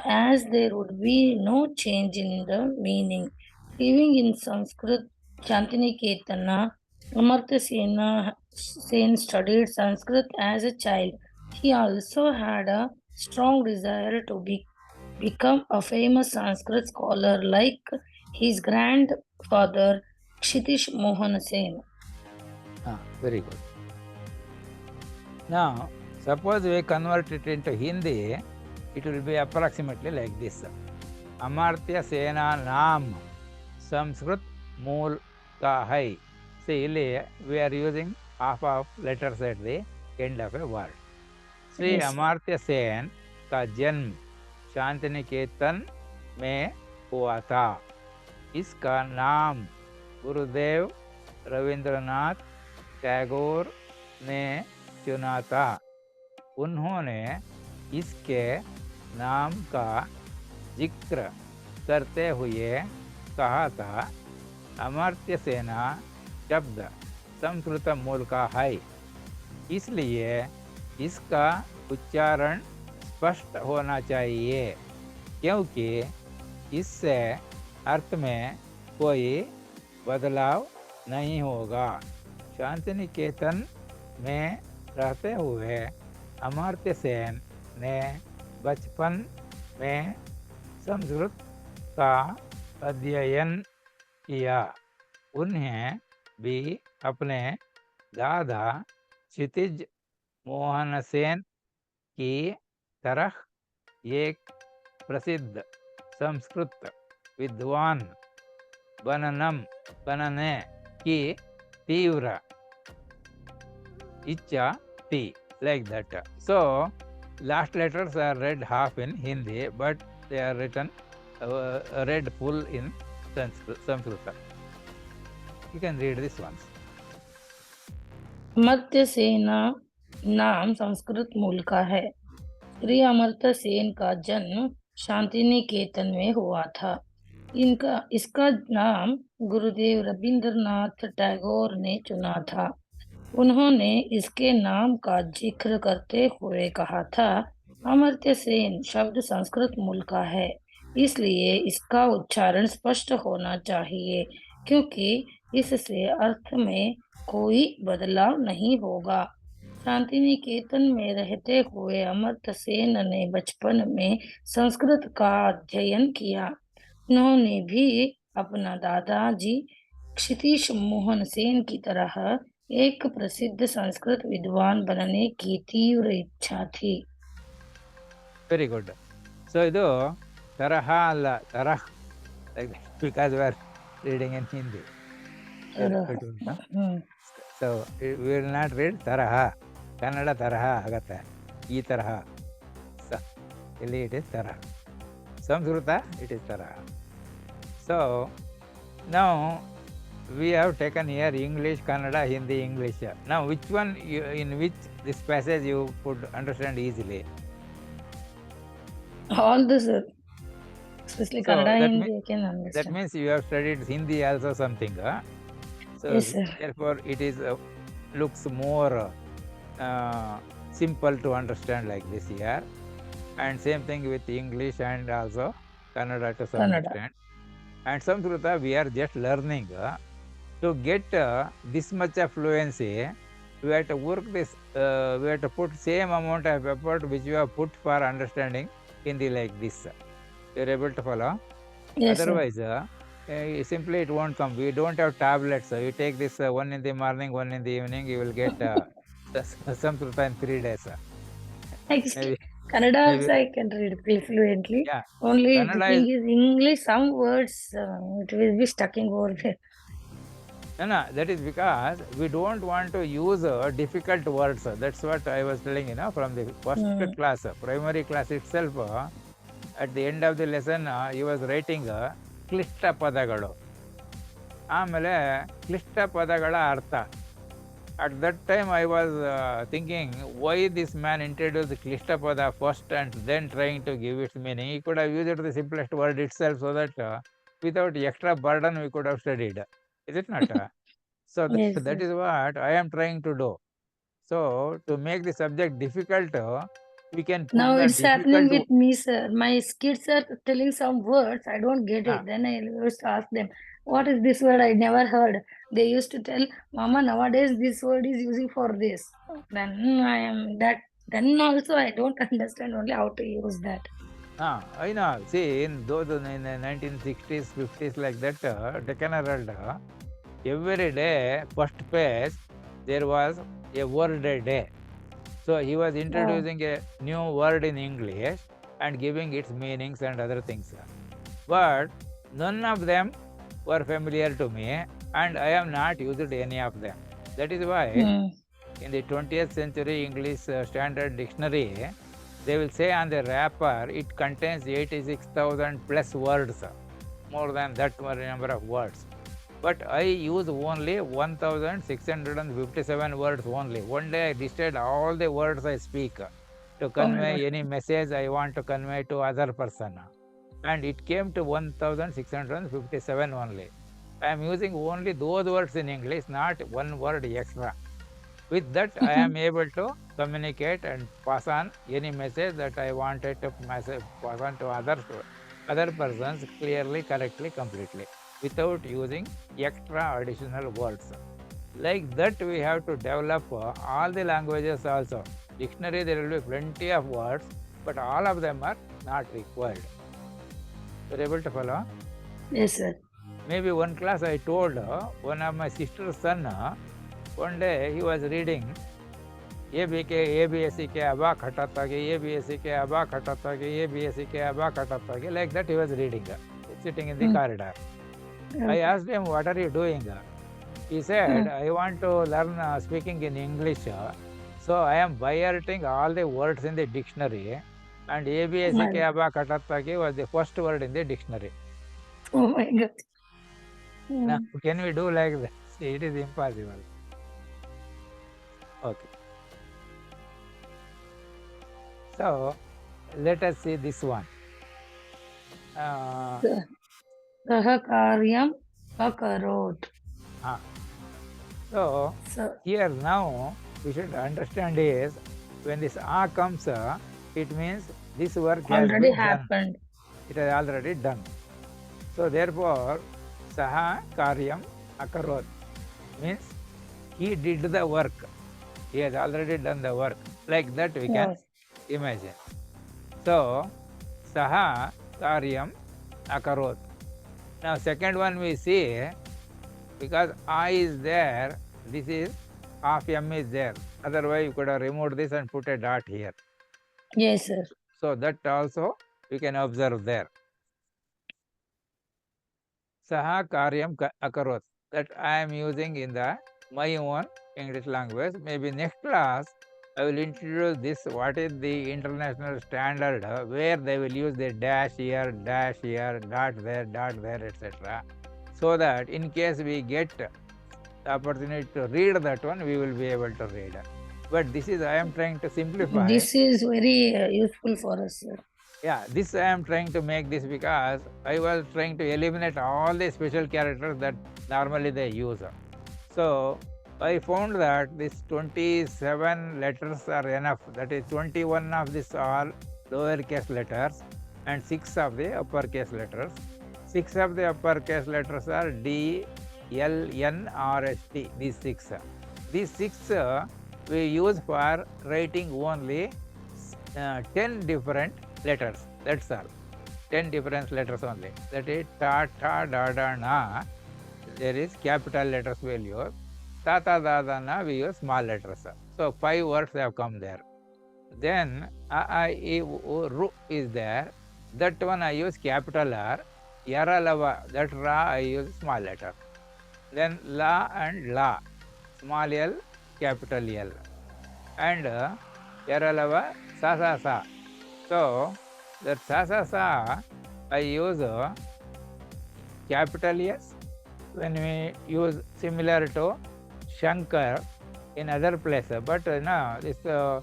as there would be no change in the meaning. Living in Sanskrit Shantiniketana, Amartya Sen studied Sanskrit as a child. He also had a strong desire to become a famous Sanskrit scholar like his grandfather Kshitish Mohan Sen. Very good. Now, suppose we convert it into Hindi, it will be approximately like this. Amartya Sena Naam Sanskrit Mool Ka Hai. See, we are using half of letters at the end of a word. Sri Amartya Sen का जन्म शांतिनिकेतन में हुआ था. इसका नाम गुरुदेव रविंद्रनाथ टैगोर ने चुना था. उन्होंने इसके नाम का जिक्र करते हुए कहा था, अमर्त्य सेना शब्द संस्कृत मूल का है, इसलिए इसका उच्चारण स्पष्ट होना चाहिए, क्योंकि इससे अर्थ में कोई बदलाव नहीं होगा. शांतिनिकेतन में रहते हुए अमर्त्य सेन ने बचपन में संस्कृत का अध्ययन किया. उन्हें भी अपने दादा क्षितिज मोहन सेन की तरह एक प्रसिद्ध संस्कृत विद्वान बनने की तीव्र इच्छा थी. Like that. So, last letters are read half in Hindi, but they are written read full in Sanskrit. You can read this once. Amartya Sen नाम संस्कृत मूल का है। श्री अमर्त्य सेन का जन्म शांति निकेतन में हुआ था। इसका नाम गुरुदेव रविंद्रनाथ टैगोर ने चुना था। उन्होंने इसके नाम का जिक्र करते हुए कहा था, अमर्त्य सेन शब्द संस्कृत मूल का है, इसलिए इसका उच्चारण स्पष्ट होना चाहिए, क्योंकि इससे अर्थ में कोई बदलाव नहीं होगा। शांति निकेतन में रहते हुए अमर्त्य सेन ने बचपन में संस्कृत का अध्ययन किया। उन्होंने भी अपना दादाजी क्षितिश मोहन सेन की तरह एक प्रसिद्ध संस्कृत विद्वान बनने की तीव्र इच्छा थी। Very good. ಸೊ ಇದು ತರಹ ಅಲ್ಲ, ತರಹ, because we are reading in Hindi. So we will not read ತರಹ. ಕನ್ನಡ ತರಹ ಆಗತ್ತೆ, ಈ ತರಹ. ಇಲ್ಲಿ ಇಟ್ ಇಸ್ ತರಹ. ಸಂಸ್ಕೃತ ಇಟ್ ಇಸ್ ತರಹ. ಸೊ ನಾವು we have taken here English, Kannada, Hindi, English. Now which one in which this passage you could understand easily? All this, especially So Kannada, that Hindi, I can that understand. means you have studied Hindi also something. So Yes, sir. therefore it is looks more simple to understand like this here. And same thing with English and also Kannada to some Kannada. extent. And Samskrita we are just learning. To get this much of fluency, we have to work this, we have to put same amount of effort which you have put for understanding Hindi like this. You are able to follow? Yes, Otherwise, simply it won't come. We don't have tablets. You take this one in the morning, one in the evening, you will get Samskrita in 3 days. Actually, Maybe, Kannada maybe, also I can read fluently. yeah. Only the Kannada thing is English, some words it will be stuck in over there. No, that is because we don't want to use difficult words. That's what I was telling, from the first class, primary class itself. At the end of the lesson, he was writing ಕ್ಲಿಷ್ಟ ಪದಗಳು, ಆಮೇಲೆ ಕ್ಲಿಷ್ಟ ಪದಗಳ ಅರ್ಥ. At that time, I was thinking why this man introduced ಕ್ಲಿಷ್ಟ ಪದ first and then trying to give its meaning. He could have used the simplest word itself so that without extra burden we could have studied. Is it not? So Yes, that is what I am trying to do. So to make the subject difficult, we can put now the it's happening difficult. with me, sir. My kids are telling some words, I don't get Ah. it. Then I used to ask them, what is this word? I never heard. They used to tell, Mama, nowadays this word is using for this. Then I am that. Then also I don't understand only how to use that. I know. See, in those in the 1960s, 50s, like that, Deccan Herald, every day, first page, there was a word a day. So he was introducing a new word in English and giving its meanings and other things. But none of them were familiar to me, and I have not used any of them. That is why in the 20th century English Standard Dictionary, they will say on the wrapper it contains 86,000 plus words, more than that number of words. But I use only 1,657 words only. One day I listed all the words I speak to convey any message I want to convey to other person. And it came to 1,657 only. I am using only those words in English, not one word extra. With that, I am able to communicate and pass on any message that I wanted to pass on to other persons clearly, correctly, completely, without using extra additional words. Like that, we have to develop all the languages also. Dictionary, there will be plenty of words, but all of them are not required. You are able to follow? Yes, sir. Maybe one class I told one of my sister's son, one day he was reading ABSC Abba Khatatagi, ABSC Abba Khatatagi, ABSC Abba Khatatagi, like that he was reading, sitting in the corridor. I asked him, what are you doing? He said, I want to learn speaking in English, so I am by-hearting all the words in the dictionary, and ABSC Abba Khatatagi was the first word in the dictionary. Oh my God. Now, can we do like that? See, it is impossible. Okay. So let us see this one. सः कार्यम् अकरोत्. So स- here now we should understand is when this a comes, it means this work has already been done. happened. It has already done. So therefore, saha karyam akarot means he did the work. He has already done the work. Like that we can Yes. imagine. So saha karyam akarot. Now second one we see, because I is there, this is half m is there. Otherwise you could have removed this and put a dot here. Yes, sir. So that also we can observe there. Saha karyam akarot. That I am using in the my own English language. Maybe next class I will introduce this, what is the international standard, where they will use the dash here, dot there, etc. So that in case we get the opportunity to read that one, we will be able to read. But this is, I am trying to simplify. This is very useful for us, sir. Yeah, this I am trying to make this because I was trying to eliminate all the special characters that normally they use. So I found that this 27 letters are enough. That is 21 of these are lowercase letters and 6 of the uppercase letters. 6 of the uppercase letters are D, L, N, R, S, T. These 6. These 6 we use for writing only 10 different letters. That's all. 10 different letters only. That is ta, da, da, na. There is capital letters we will use. Ta, da, na, we use small letters. So 5 words have come there. Then a, I, e, u, ru is there. That one I use capital R. Yara, lava, that ra I use small letter. Then la and la, small l, capital L. And yara, lava, sa. So that sa I use capital S. When we use similar to Shankar in other places, but no, this Tamil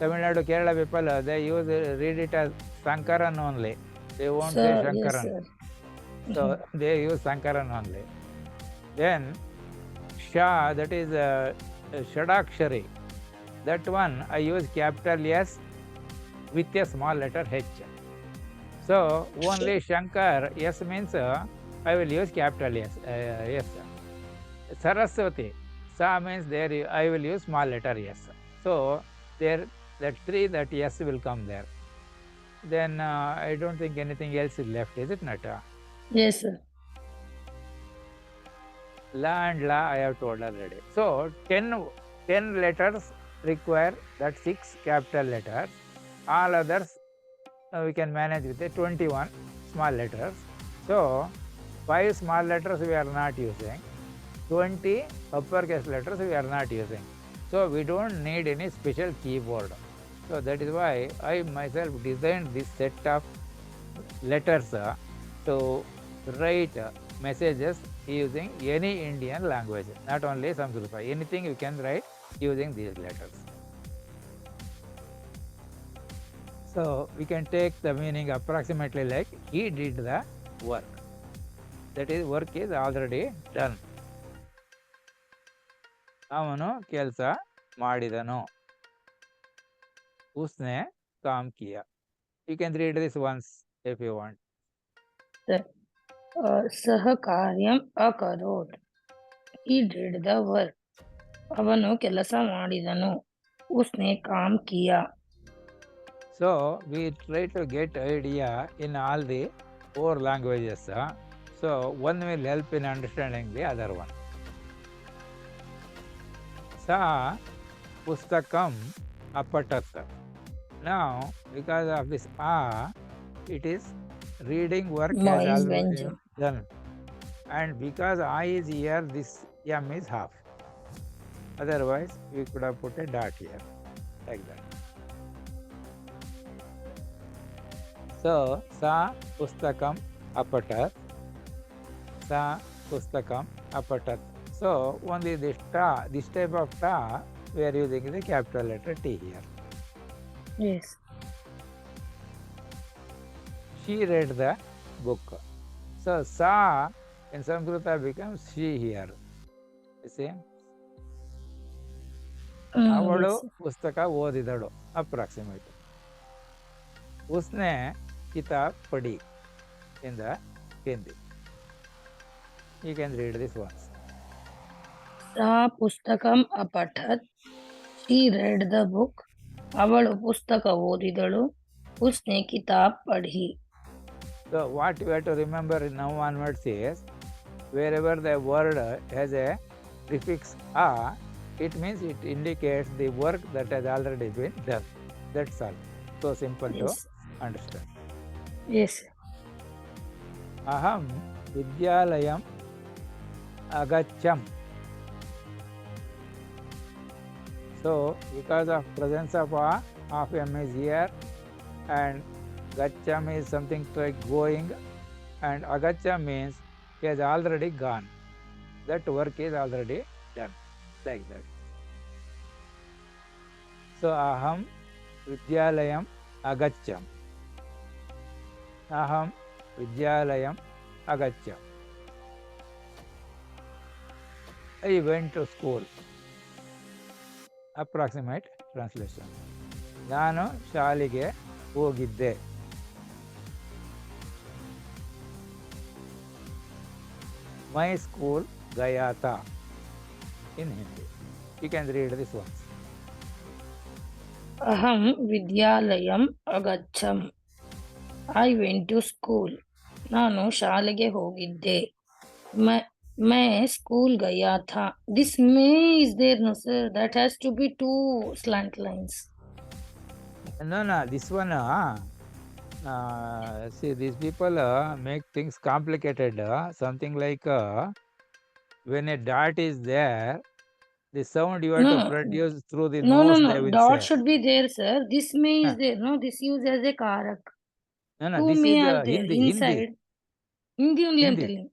Nadu, Kerala people, they use read it as Sankaran only. They won't say Sir, yes, Shankaran. sir. So they use Sankaran only. Then Sha, that is Shadakshari. That one I use capital S with a small letter H. So only Shankar, S means I will use capital S. Yes. Saraswati, Sa means there I will use small letter S. So there, that 3, that S will come there. Then I don't think anything else is left, is it not? Yes, sir. La and la I have told already. So 10 letters require that 6 capital letters. All others we can manage with the 21 small letters. So 5 small letters we are not using. 20 uppercase letters we are not using. So we don't need any special keyboard. So that is why I myself designed this set of letters to write messages using any Indian language, not only Sanskrit. Anything you can write using these letters. So we can take the meaning approximately like he did the work. That is, work is already done. ಅವನು ಕೆಲಸ ಮಾಡಿದನು. उसने काम किया. You can read this once if you want. सः कार्यम् अकरोत्. He did the work. ಅವನು ಕೆಲಸ ಮಾಡಿದನು. उसने काम किया. So we try to get idea in all the 4 languages. So one will help in understanding the other one. Sa pustakam apatat. Now because of this it is reading work has already done. And because I is here, this m is half. Otherwise we could have put a dot here like that. So sa pustakam apatat. Sa pustakam apatat. So only this ta, this type of ta we are using the capital letter T here. Yes. She read the book. So sa in Sanskrit becomes she here. You see? ಅವಳು Yes, sir. ಪುಸ್ತಕ ಓದಿದಳು approximate. ಉಸ್ನೆ ಕಿತಾಬ್ ಪಡಿ in the Hindi. You can read this once. सा पुस्तकं अपठत्. She read the book. ಅವಳು ಪುಸ್ತಕ ಓದಿದಳು. उसने किताब पढ़ी. So what you have to remember now onwards is, wherever the word has a prefix a, it means it indicates the work that has already been done. That's all. So simple Yes. to understand. Yes. Aham vidyalayam agacham. So because of presence of a, half m is here, and gacham is something like going, and agacham means he has already gone. That work is already done, like that. So aham vidyalayam agacham. Aham vidyalayam agacham. I went to school. Approximate translation. ನಾನು ಶಾಲೆಗೆ ಹೋಗಿದ್ದೆ. My school gaya tha in Hindi. You can read this once. अहं विद्यालयम् अगच्छम्. I went to school. ನಾನು ಶಾಲೆಗೆ ಹೋಗಿದ್ದೆ. मैं school गया था. This may is there, no sir. That has to be two slant lines. No, this one, see, these people make things complicated. Something like when a dot is there, the sound you have to No. produce through the No. nose, they will Dot say. should be there, sir. This may is Huh. there. No, this used as a karak. No, Two this may is are there Hindi. inside. Hindi only I'm Hindi. telling.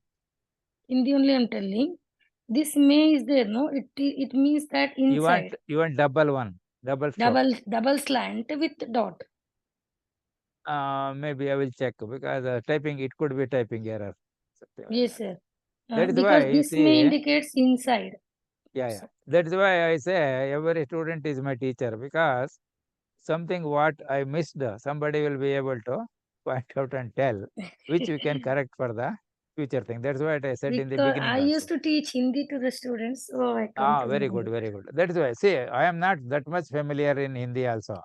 Hindi only I'm telling. This may is there. No, it means that inside. You want double one, double stroke. Double slant with dot. Maybe I will check, because typing, it could be typing error. Something like Yes, that. sir. That is Because why, this see, may indicates inside. yeah. That's why I say every student is my teacher, because something what I missed, somebody will be able to point out and tell, which we can correct for the future thing. That's what I said in the Because beginning I also. used to teach Hindi to the students, so I come to Very know good, it. very good. That's why, see, I am not that much familiar in Hindi also.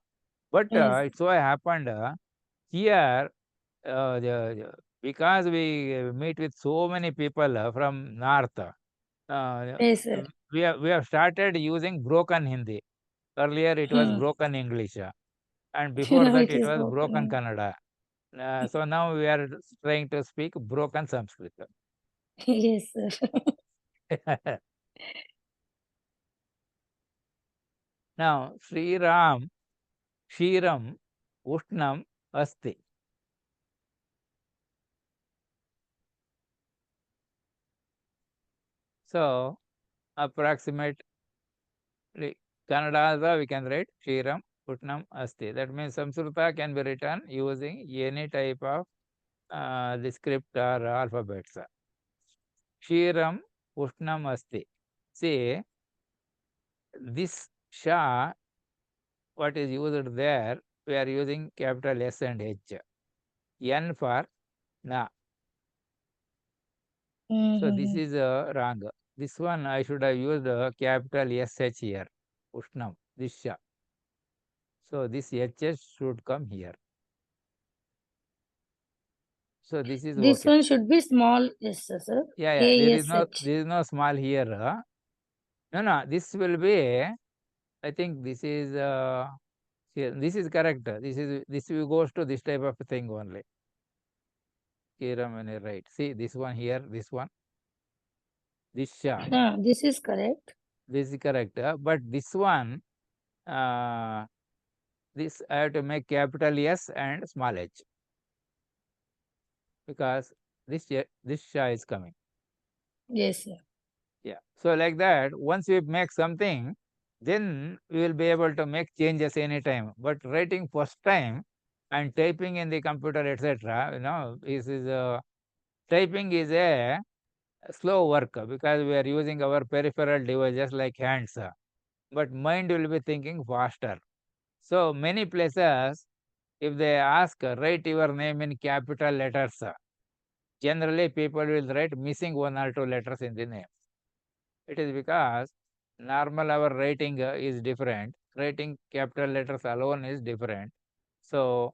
But Yes. it so happened here, because we meet with so many people from north, Yes, sir. we have started using broken Hindi. Earlier it was Hmm. broken English, and before Now that it it is was broken. broken Kannada. So now we are trying to speak broken Sanskrit. Yes, sir. Now, Sriram Kshiram Ushnam Asti. So, approximately Kannada also we can write Kshiram Ushnam Asti. That means Samskrita can be written using any type of the script or alphabets. Kshiram Ushnam Asti. See, this Sha, what is used there, we are using capital S and H. N for Na. So this is wrong. This one I should have used capital SH here. Ushnam, this Sha. So this HS should come here. So this is This okay. one should be small s, sir. Yeah, there is ASH. no small here. No, this will be, I think this is here. This is correct. This goes to this type of thing only. Kiram, right. See this one here, this one. This Sha. This is correct. This is correct. But this one, this I have to make capital S and small h, because this Sha is coming. Yes, sir. Yeah. So like that, once we make something, then we will be able to make changes anytime. But writing first time and typing in the computer, etc., typing is a slow work because we are using our peripheral devices like hands. But mind will be thinking faster. So many places, if they ask, write your name in capital letters, generally people will write missing one or two letters in the name. It is because normal our writing is different. Writing capital letters alone is different. So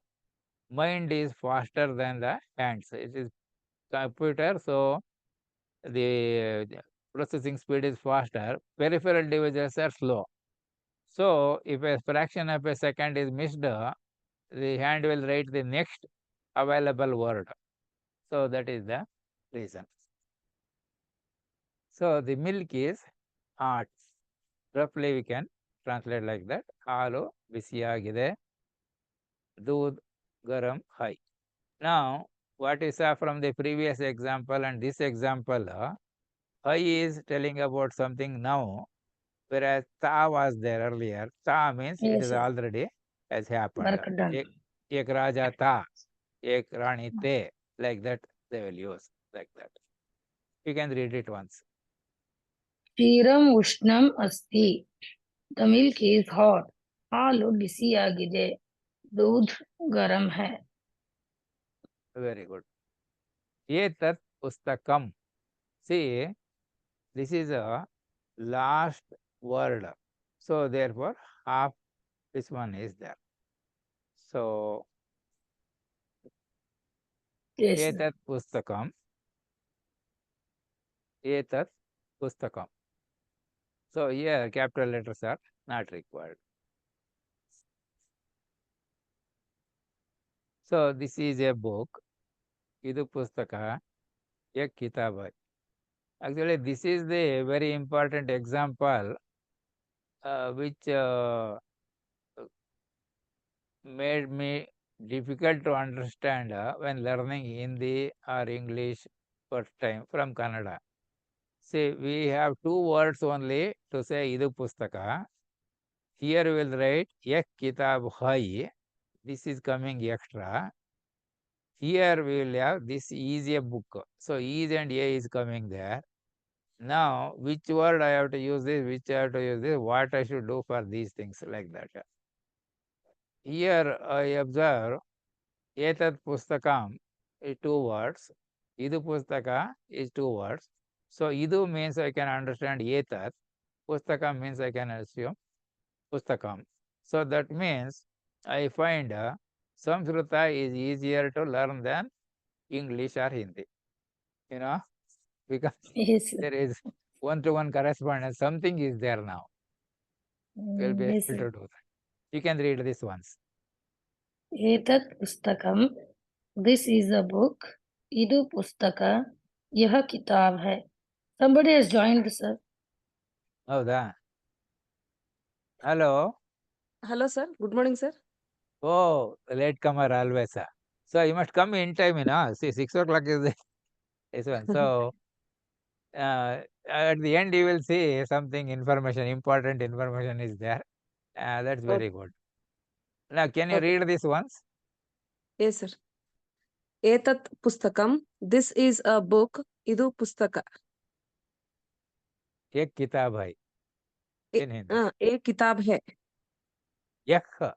mind is faster than the hands. It is computer, so the processing speed is faster. Peripheral devices are slow. So if a fraction of a second is missed, the hand will write the next available word. So that is the reason. So the milk is hot. Roughly we can translate like that. ಹಾಲು ಬಿಸಿಯಾಗಿದೆ. Doodh garam hai. Now, what you saw from the previous example and this example, hai is telling about something now, whereas ta was there earlier. Ta means it Yes, is sir. already has happened. Work done. Ek raja ta, ek rani te, like that they will use, like that. You can read it once. ಕ್ಷೀರಂ ಉಷ್ಣಂ ಅಸ್ತಿ. The milk is hot. ಹಾಲು ಬಿಸಿಯಾಗಿದೆ. दूध गरम है. Very good. Etat pustakam. See, this is a last word. So therefore, half this one is there. So, Yes, sir. etat pustakam. Etat pustakam. So here capital letters are not required. So this is a book. Idu pustaka, ek kitab hai. Actually, this is the very important example which made me difficult to understand when learning Hindi or English first time from Kannada. See, we have two words only to say idu pustaka. Here we will write ek kitab hai. This is coming extra. Here we will have this is a book. So is and a is coming there. Now, which word I have to use this, which I have to use this, what I should do for these things, like that. Here I observe etat pustakam is two words. Idu pustaka is two words. So idu means I can understand etat. Pustakam means I can assume pustakam. So that means I find Samskrita is easier to learn than English or Hindi. Because Yes, sir. there is one-to-one correspondence. Something is there now. We'll be Yes, able sir. to do that. You can read this once. एतत् पुस्तकम्. This is a book. इदु पुस्तक. यह किताब है. Somebody has joined, sir. ಹೌದಾ? Hello. Hello, sir. Good morning, sir. Oh, late comer always. So you must come in time, See, 6 o'clock is this one. So at the end you will see something information, important information is there. That's very good. Now, can you Okay. read this once? Yes, sir. Etat pustakam. This is a book. Idu pustaka. एक किताब है in Hindi. एक किताब है. Yak.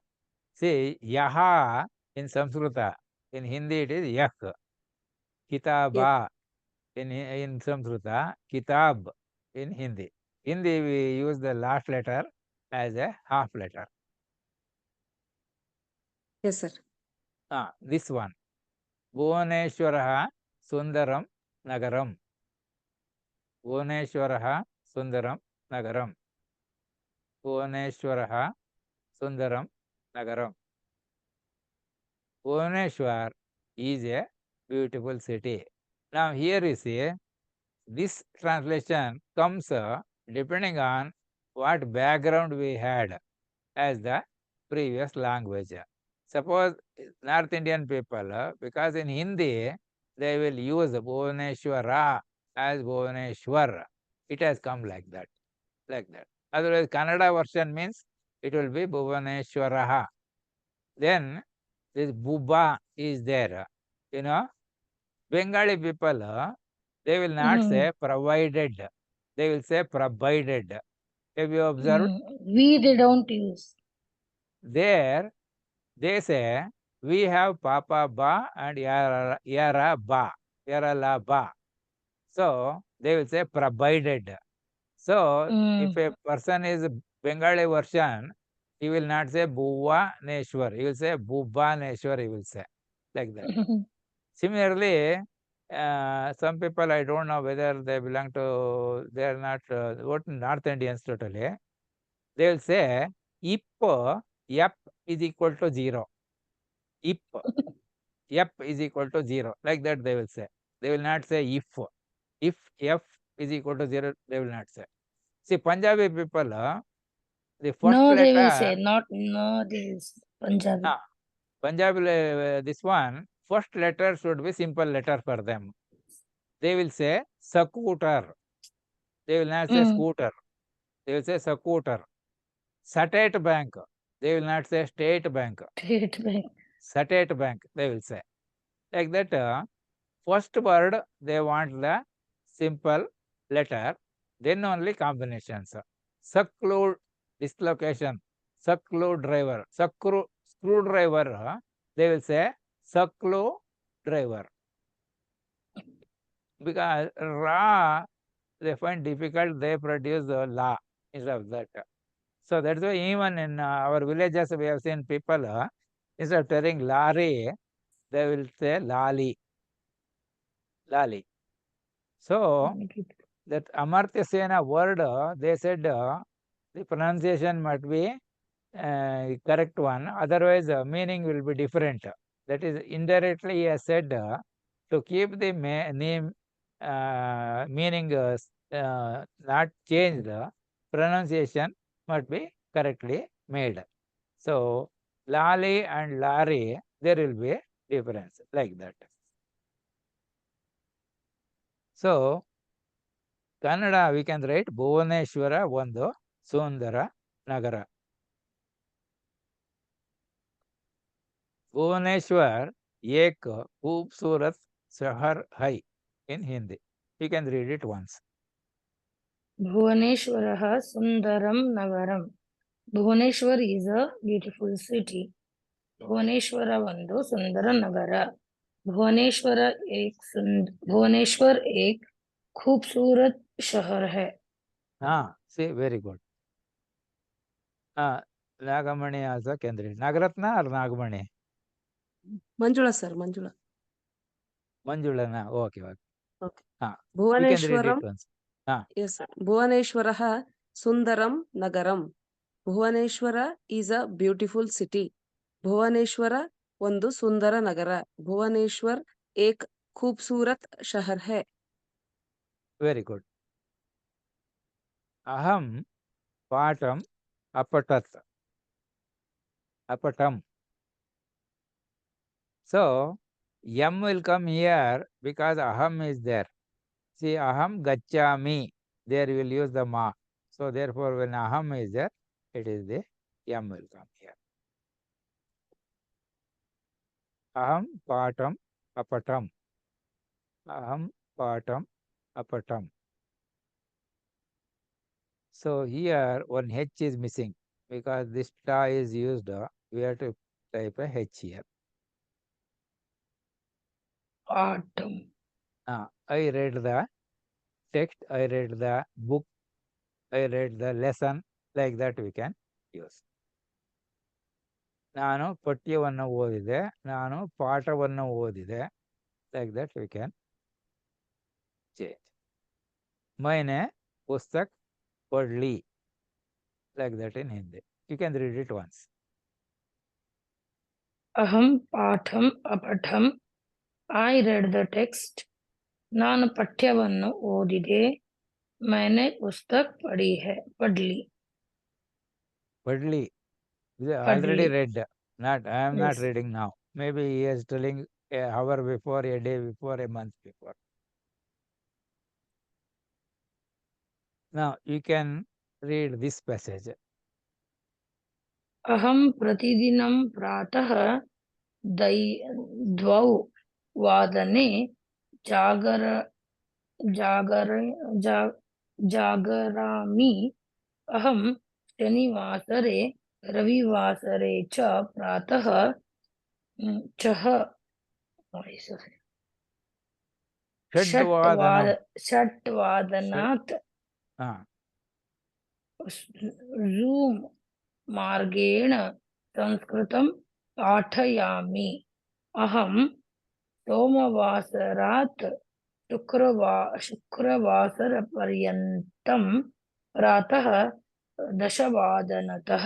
See, yaha in Samskrita. In Hindi it is yak. Kitaba in Samskrita. Kitab in Hindi. Hindi we use the last letter as a half letter. Yes, sir. This one. Bhuvaneshwaraha Sundaram Nagaram. Bhuvaneshwaraha Sundaram Nagaram. Bhuvaneshwaraha Sundaram Nagaram. Bhuvaneshwar is a beautiful city. Now here you see, this translation comes depending on what background we had as the previous language. Suppose North Indian people, because in Hindi they will use Bhuvaneshwara as Bhuvaneshwar. It has come like that. Otherwise, Kannada version means it will be Bhuvaneshwaraha. Then this Bubba is there. Bengali people, they will not say provided. They will say provided. Have you observed? They don't use. There, they say, we have Papa Ba and Yara Ba, Yara La Ba. So, they will say provided. So, if a person is Bengali version, he will not say Bhuva Neshwar. He will say Bhuba Neshwar, he will say. Like that. Similarly, some people, I don't know whether they belong to, they are not North Indians totally. They will say, if F is equal to 0. If F is equal to 0. Like that they will say. They will not say if. If F is equal to 0, they will not say. See, Punjabi people, the first No, they will letter, say not. No, they will say Punjabi. Punjabi, this one, first letter should be simple letter for them. They will say scooter. They will not say scooter. They will say scooter. State bank. They will not say state bank. State bank. State bank, they will say. Like that, first word, they want the simple letter, then only combinations. Screw, dislocation. Screwdriver. Screwdriver, they will say screw driver. Because Ra, they find difficult, they produce the La instead of that. So that's why even in our villages, we have seen people, instead of telling Lari, they will say Lali. Lali. So that Amartya Sena word, they said the pronunciation might be correct one. Otherwise, meaning will be different. That is, indirectly he has said to keep the name meaning not changed, pronunciation must be correctly made. So, Lali and Lari, there will be a difference like that. So, Kannada we can write Bhuvaneshwara ಒಂದು ಸುಂದರ ನಗರ. Bhuvaneshwar एक खूबसूरत शहर है in Hindi. You can read it once. Bhuvaneshwarah Sundaram Nagaram. Bhuvaneshwar is a beautiful city. Bhubaneswar ಒಂದು ಸುಂದರ ನಗರ. भुवनेश्वर एक खूबसूरत शहर है. See, very good. Nagamani also can read. Nagaratna or Nagamani? Manjula, sir, Manjula. Manjula, okay. Okay. You can read Bhuvaneshwaram. it once. Yes, sir. Bhuvaneshwarah Sundaram Nagaram. Bhuvaneshwara is a beautiful city. Bhubaneswar ಒಂದು ಸುಂದರ ನಗರ. ಭುವನೇಶ್ವರ್ ಏಕ್ ಖೂಬ್ಸೂರತ್ ಶಹರ್ high. Very good. Aham patam apatam. So, yam will come here because aham is there. See, aham gacchami. There we will use the ma. So, therefore, when aham is there, it is the yam will come here. Aham patam apatam. Aham patam apatam. So, here one H is missing because this ta is used. We have to type a H here. Autumn. I read the text, I read the book, I read the lesson, like that we can use. ನಾನು ಪಠ್ಯವನ್ನು ಓದಿದೆ, ನಾನು ಪಾಠವನ್ನು ಓದಿದೆ, like that we can change. मैंने पुस्तक पढ़ ली, like that in Hindi. You can read it once. Aham patham apatham. I read the text. ನಾನು ಪಠ್ಯವನ್ನು ಓದಿದೆ. मैंने पुस्तक पढ़ ली. Already read. I am not Yes. reading now. Maybe he is telling a hour before, a day before, a month before. Now you can read this passage. अहं प्रतिदिनं प्रातः द्वौ वादने जागर जागर जा, जागरामि। अहं शनिवासरे रविवासरे च प्रातः छः षड्वादनं षट्वादनात् ज़ूम् मार्गेण संस्कृतं पाठयामि। अहं सोमवासरात् शुक्रवासरपर्यन्तं प्रातः दशवादनतः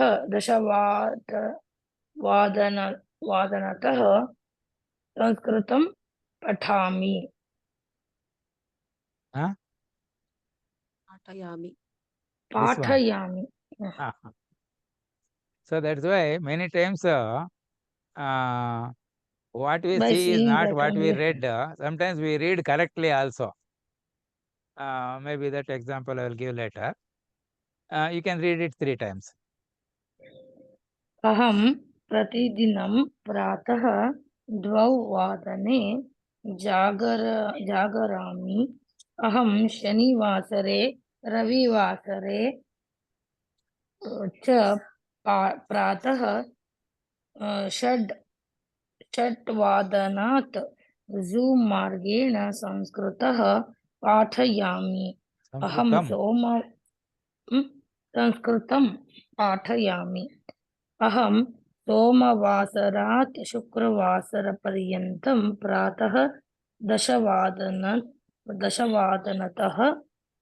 संस्कृतं पठामि। पाठयामि. This one. पाठयामि. So that's why many times what we By see is seeing not that what we only. read. Sometimes we read correctly also. Maybe that example I will give later. You can read it 3 times. अहं प्रतिदिनं प्रातः 2 वादने जागरामि। अहं शनिवासरे रविवासरे च प्रातः षट्वादनात् zoom मार्गेण संस्कृतः पाठयामि। अहं संस्कृतं पाठयामि। अहं सोमवासरात् शुक्रवासरपर्यन्तं प्रातः दशवादनतः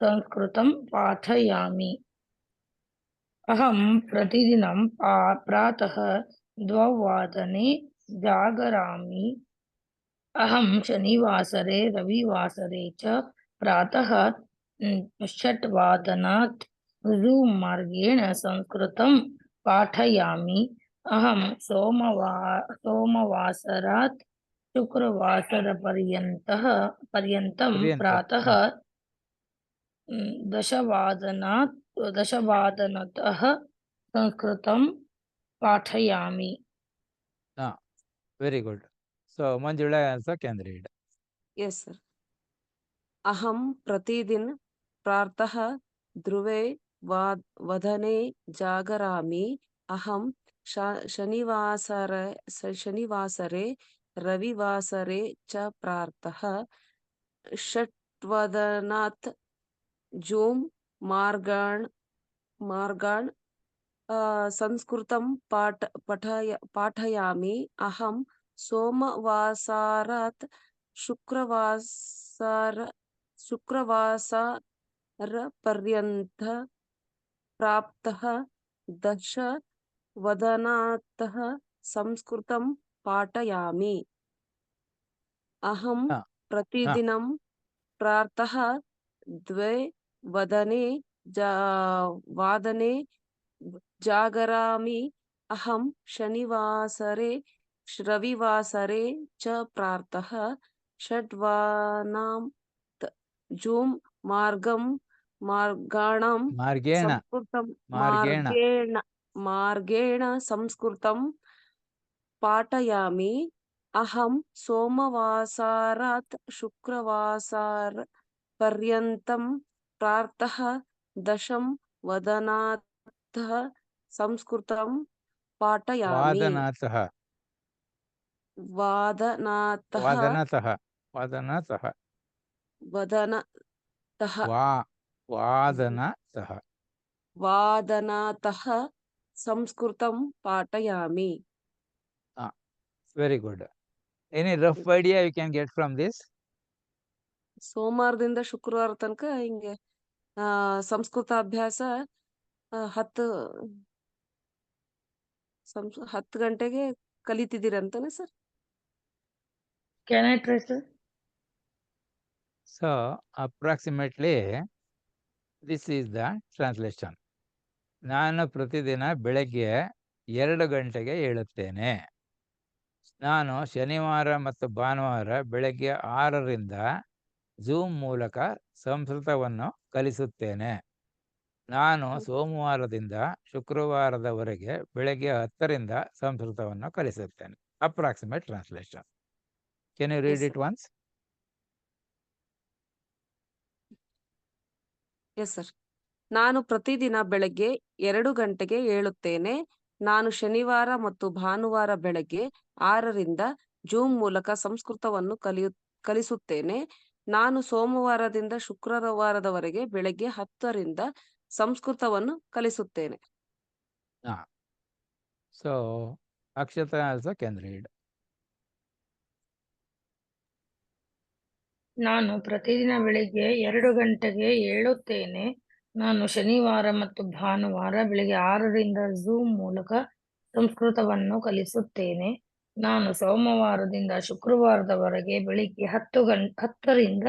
संस्कृतं पाठयामि। अहं प्रतिदिनं प्रातः 2 वादने जागरामि। अहं शनिवासरे रविवासरे च प्रातः 6 ज़ूम् मार्गेण संस्कृतं पाठयामि। अहं सोमवासरात् शुक्रवासरपर्यन्तं प्रातः दशवादनतः संस्कृतं पाठयामि. Very good. So Manjula also can read. Yes, sir. अहं प्रतिदिन प्रातः ध्रुवे वदने जागरामि। अहं शनिवासरे रविवासरे च प्रातः षट्वादनात् ज़ूम् मार्गान् संस्कृतं पाठयामि। अहं सोमवासरात् शुक्रवासरपर्यन्तं प्रातः दशवादनातः संस्कृतं पाठयामि। अहं प्रतिदिनं प्रातः 2 वादने जागरामि। अहं शनिवासरे रविवासरे च प्रातः षट्वादनात् ज़ूम् मार्गेण संस्कृतं पाठयामि। अहं सोमवासरात् शुक्रवासरपर्यन्तं प्रातः दशवादनातः संस्कृतं पाठयामि। वादनातः संस्कृतं पाठयामि. Very good. Any rough idea you can get from this? ಸೋಮವಾರದಿಂದ ಶುಕ್ರವಾರ ತನಕ ಹಿಂಗೆ ಸಂಸ್ಕೃತ ಅಭ್ಯಾಸ 10 ಗಂಟೆಗೆ ಕಲಿತಿದ್ದೀರಂತಾನೆ sir? Can I try, sir? So approximately this is the translation. ನಾನು ಪ್ರತಿದಿನ ಬೆಳಗ್ಗೆ 2 ಗಂಟೆಗೆ ಏಳುತ್ತೇನೆ. ನಾನು ಶನಿವಾರ ಮತ್ತು ಭಾನುವಾರ ಬೆಳಗ್ಗೆ 6ರಿಂದ ಝೂಮ್ ಮೂಲಕ ಸಂಸ್ಕೃತವನ್ನು ಕಲಿಸುತ್ತೇನೆ. ನಾನು ಸೋಮವಾರದಿಂದ ಶುಕ್ರವಾರದವರೆಗೆ ಬೆಳಗ್ಗೆ 10ರಿಂದ ಸಂಸ್ಕೃತವನ್ನು ಕಲಿಸುತ್ತೇನೆ. Approximate translation. Can you read Yes, it once? Yes sir. ನಾನು ಪ್ರತಿದಿನ ಬೆಳಗ್ಗೆ 2 ಗಂಟೆಗೆ ಏಳುತ್ತೇನೆ. ನಾನು ಶನಿವಾರ ಮತ್ತು ಭಾನುವಾರ ಬೆಳಗ್ಗೆ 6ರಿಂದ ಜೂಮ್ ಮೂಲಕ ಸಂಸ್ಕೃತವನ್ನು ಕಲಿಸುತ್ತೇನೆ. ನಾನು ಸೋಮವಾರದಿಂದ ಶುಕ್ರವಾರದವರೆಗೆ ಬೆಳಗ್ಗೆ 10ರಿಂದ ಸಂಸ್ಕೃತವನ್ನು ಕಲಿಸುತ್ತೇನೆ. So, Akshata also can read. ನಾನು ಪ್ರತಿದಿನ ಬೆಳಿಗ್ಗೆ 2 ಗಂಟೆಗೆ ಏಳುತ್ತೇನೆ. ನಾನು ಶನಿವಾರ ಮತ್ತು ಭಾನುವಾರ ಬೆಳಿಗ್ಗೆ 6ರಿಂದ ಝೂಮ್ ಮೂಲಕ ಸಂಸ್ಕೃತವನ್ನು ಕಲಿಸುತ್ತೇನೆ. ನಾನು ಸೋಮವಾರದಿಂದ ಶುಕ್ರವಾರದವರೆಗೆ ಬೆಳಿಗ್ಗೆ 10ರಿಂದ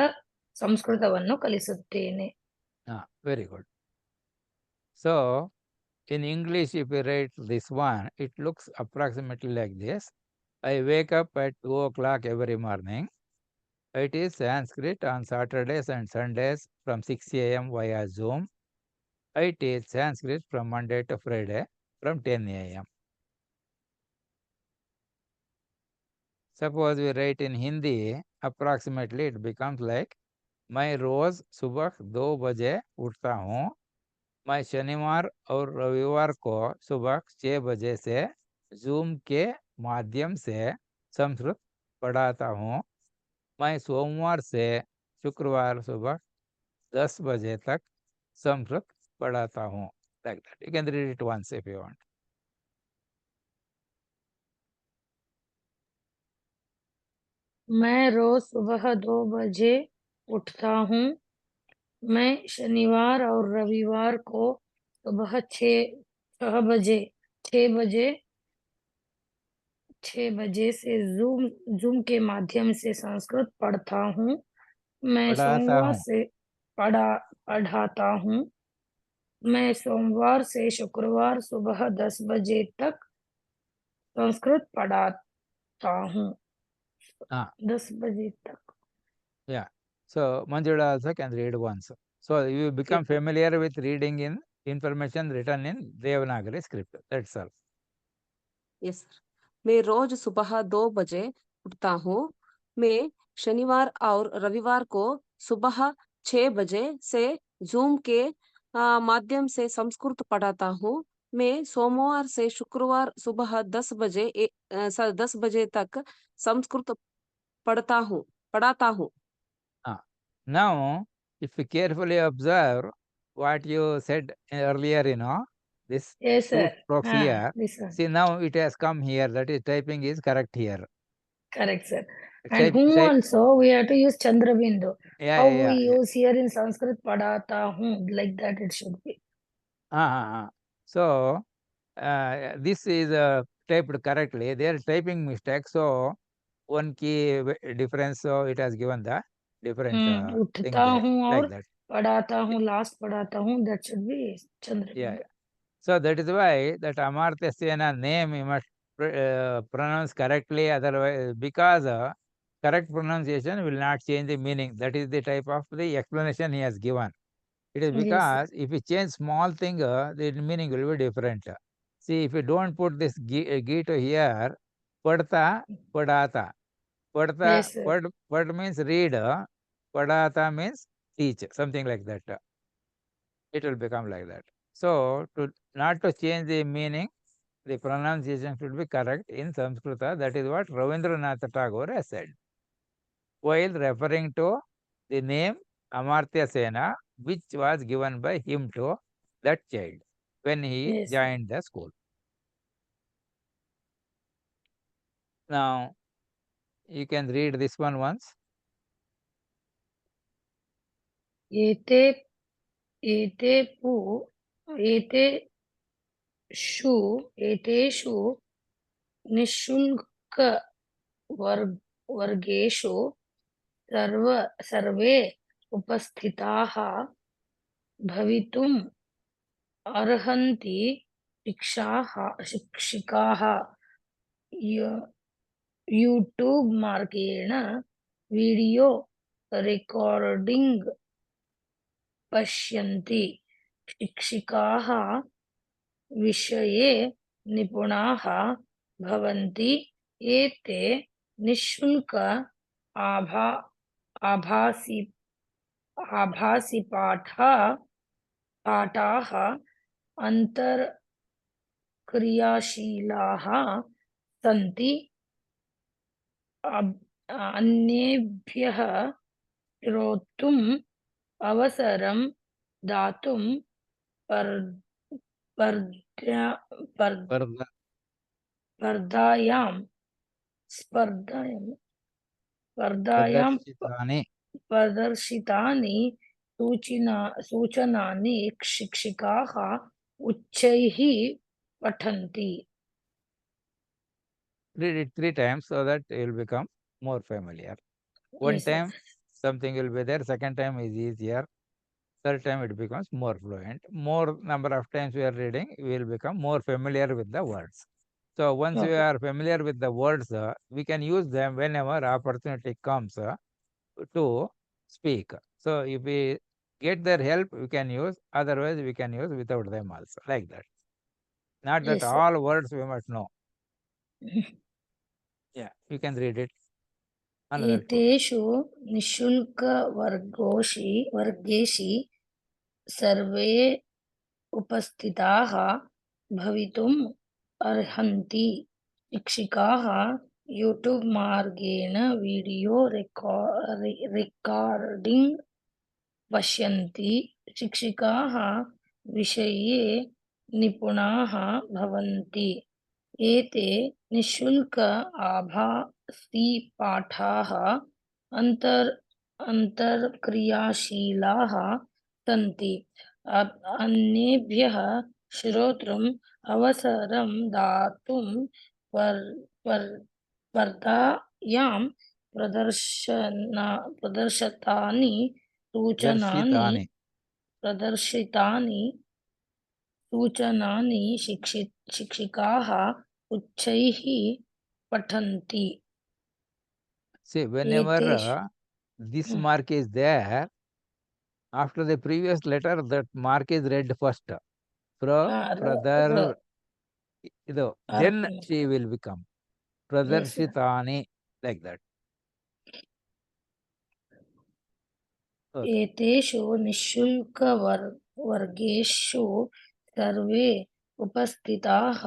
ಸಂಸ್ಕೃತವನ್ನು ಕಲಿಸುತ್ತೇನೆ. Very good. So, in English, if you write this one, it looks approximately like this. I wake up at 2 o'clock every morning. I teach Sanskrit on Saturdays and Sundays from 6 a.m. via Zoom. I teach Sanskrit from Monday to Friday from 10 a.m. Suppose we write in Hindi, approximately it becomes like, मैं रोज सुबह 2 बजे उठता हूँ. मैं शनिवार और रविवार को सुबह 6 बजे से जूम के माध्यम से संस्कृत पढ़ाता हूँ. मैं सोमवार से शुक्रवार सुबह 10 बजे तक संस्कृत पढ़ाता हूँ. Like that. You can read it once if you want. मैं रोज सुबह 2 बजे उठता हूँ. मैं शनिवार और रविवार को सुबह 6 बजे से जूम के माध्यम से संस्कृत पढ़ता हूँ. मैं पढ़ाता हूँ. मैं सोमवार से शुक्रवार सुबह 10 बजे तक संस्कृत पढ़ाता हूँ. 10 बजे तक. Yeah. So Manjula also can read once. So you become familiar with reading in information written in Devanagari script. That's all. Yes sir. मैं रोज सुबह 2 बजे उठता हूँ. मैं शनिवार और रविवार को सुबह 6 बजे से जूम के माध्यम से संस्कृत पढ़ाता हूँ. मैं सोमवार से शुक्रवार सुबह 10 बजे तक संस्कृत पढ़ाता हूँ. Now, if you carefully observe what you said earlier, this Yes, two sir. strokes here. This one. See, now it has come here. That is, typing is correct here. Correct, sir. And whom also we have to use Chandrabindu. How we use here in Sanskrit padata hum, like that it should be. So this is typed correctly. They are typing mistake. So one key difference. So it has given the different thing there, like that. Padata hum, last padata hum, that should be Chandrabindu. Yeah. So that is why that Amartya Sena name you must pronounce correctly. Otherwise, because correct pronunciation will not change the meaning. That is the type of the explanation he has given. It is because if you change small thing, the meaning will be different. See, if you don't put this gi to here, padta, padata. Padta, pad means read, padata means teach, something like that. It will become like that. So, not to change the meaning, the pronunciation should be correct in Sanskrita. That is what Rabindranath Tagore has said, while referring to the name Amartya Sena, which was given by him to that child when he joined the school. Now, you can read this one once. एतेषु निःशुल्क वर्गेषु सर्वे उपस्थिताः भवितुम् अर्हन्ति. शिक्षिकाः YouTube मार्गेण video recording पश्यन्ति. शिक्षिकाः विषये निपुणाः भवन्ति। एते निःशुल्क आभा आभासि पाठाः अन्तर्क्रियाशीलाः सन्ति। अन्येभ्यः श्रोतुम् अवसरं दातुं Further, स्पर्धायां Pradarshitani. प्रदर्शितानि सूचनानि शिक्षिकाः उच्चैः पठन्ति। Read it 3 times so that you will become more familiar. One Yes, sir. time something will be there, second time is easier, third time it becomes more fluent. More number of times we are reading, we will become more familiar with the words. So once we Okay. are familiar with the words, we can use them whenever opportunity comes to speak. So if we get their help, we can use, otherwise we can use without them also, like that. Not that Yes, sir. all words we must know. Yeah, you can read it. Another two. एतेषु वर्गेषु सर्वे उपस्थिताः भवितुम् अर्हन्ति। शिक्षिकाः YouTube मार्गेण video रेकार्डिंग् पश्यन्ति। शिक्षिकाः विषये निपुणाः भवन्ति। एते निःशुल्क आभासी पाठाः अन्तर्क्रियाशीलाः सन्ति। अन्येभ्यः श्रोतुम् अवसरं दातुं स्पर्धायां प्रदर्शितानि Darshitani. सूचनानि शिक्षिकाः उच्चैः पठन्ति। See, whenever this mark is there, after the previous letter, that mark is read first. Pradar, then she will become Pradarshitani, like that. Okay. एतेषु वर्गेषु सर्वे उपस्थिताः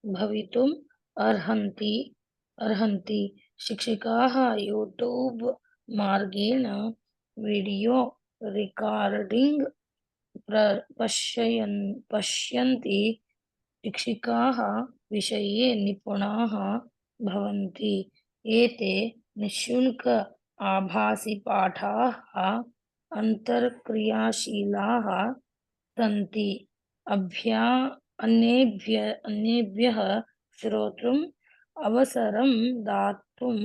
भवितुम् अर्हन्ति। शिक्षिकाः यूट्यूब् मार्गेण वीडियो रेकार्डिंग् पश्यन्ति। शिक्षिकाः विषये निपुणाः भवन्ति। एते निःशुल्क आभासी पाठाः अन्तर्क्रियाशीलाः सन्ति। अन्येभ्यः श्रोतुम् अवसरं दातुं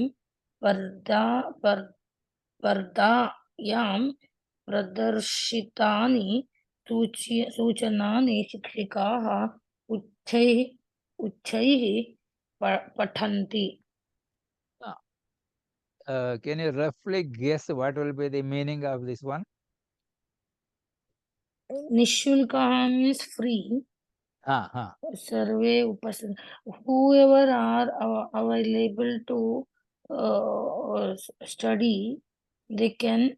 स्पर्धायां प्रदर्शितानि सूचनानि शिक्षिकाः उच्चैः पठन्ति। Can you roughly guess what will be the meaning of this one? निःशुल्कः means free. हाँ. सर्वे उपस्थित, whoever are available to study, they can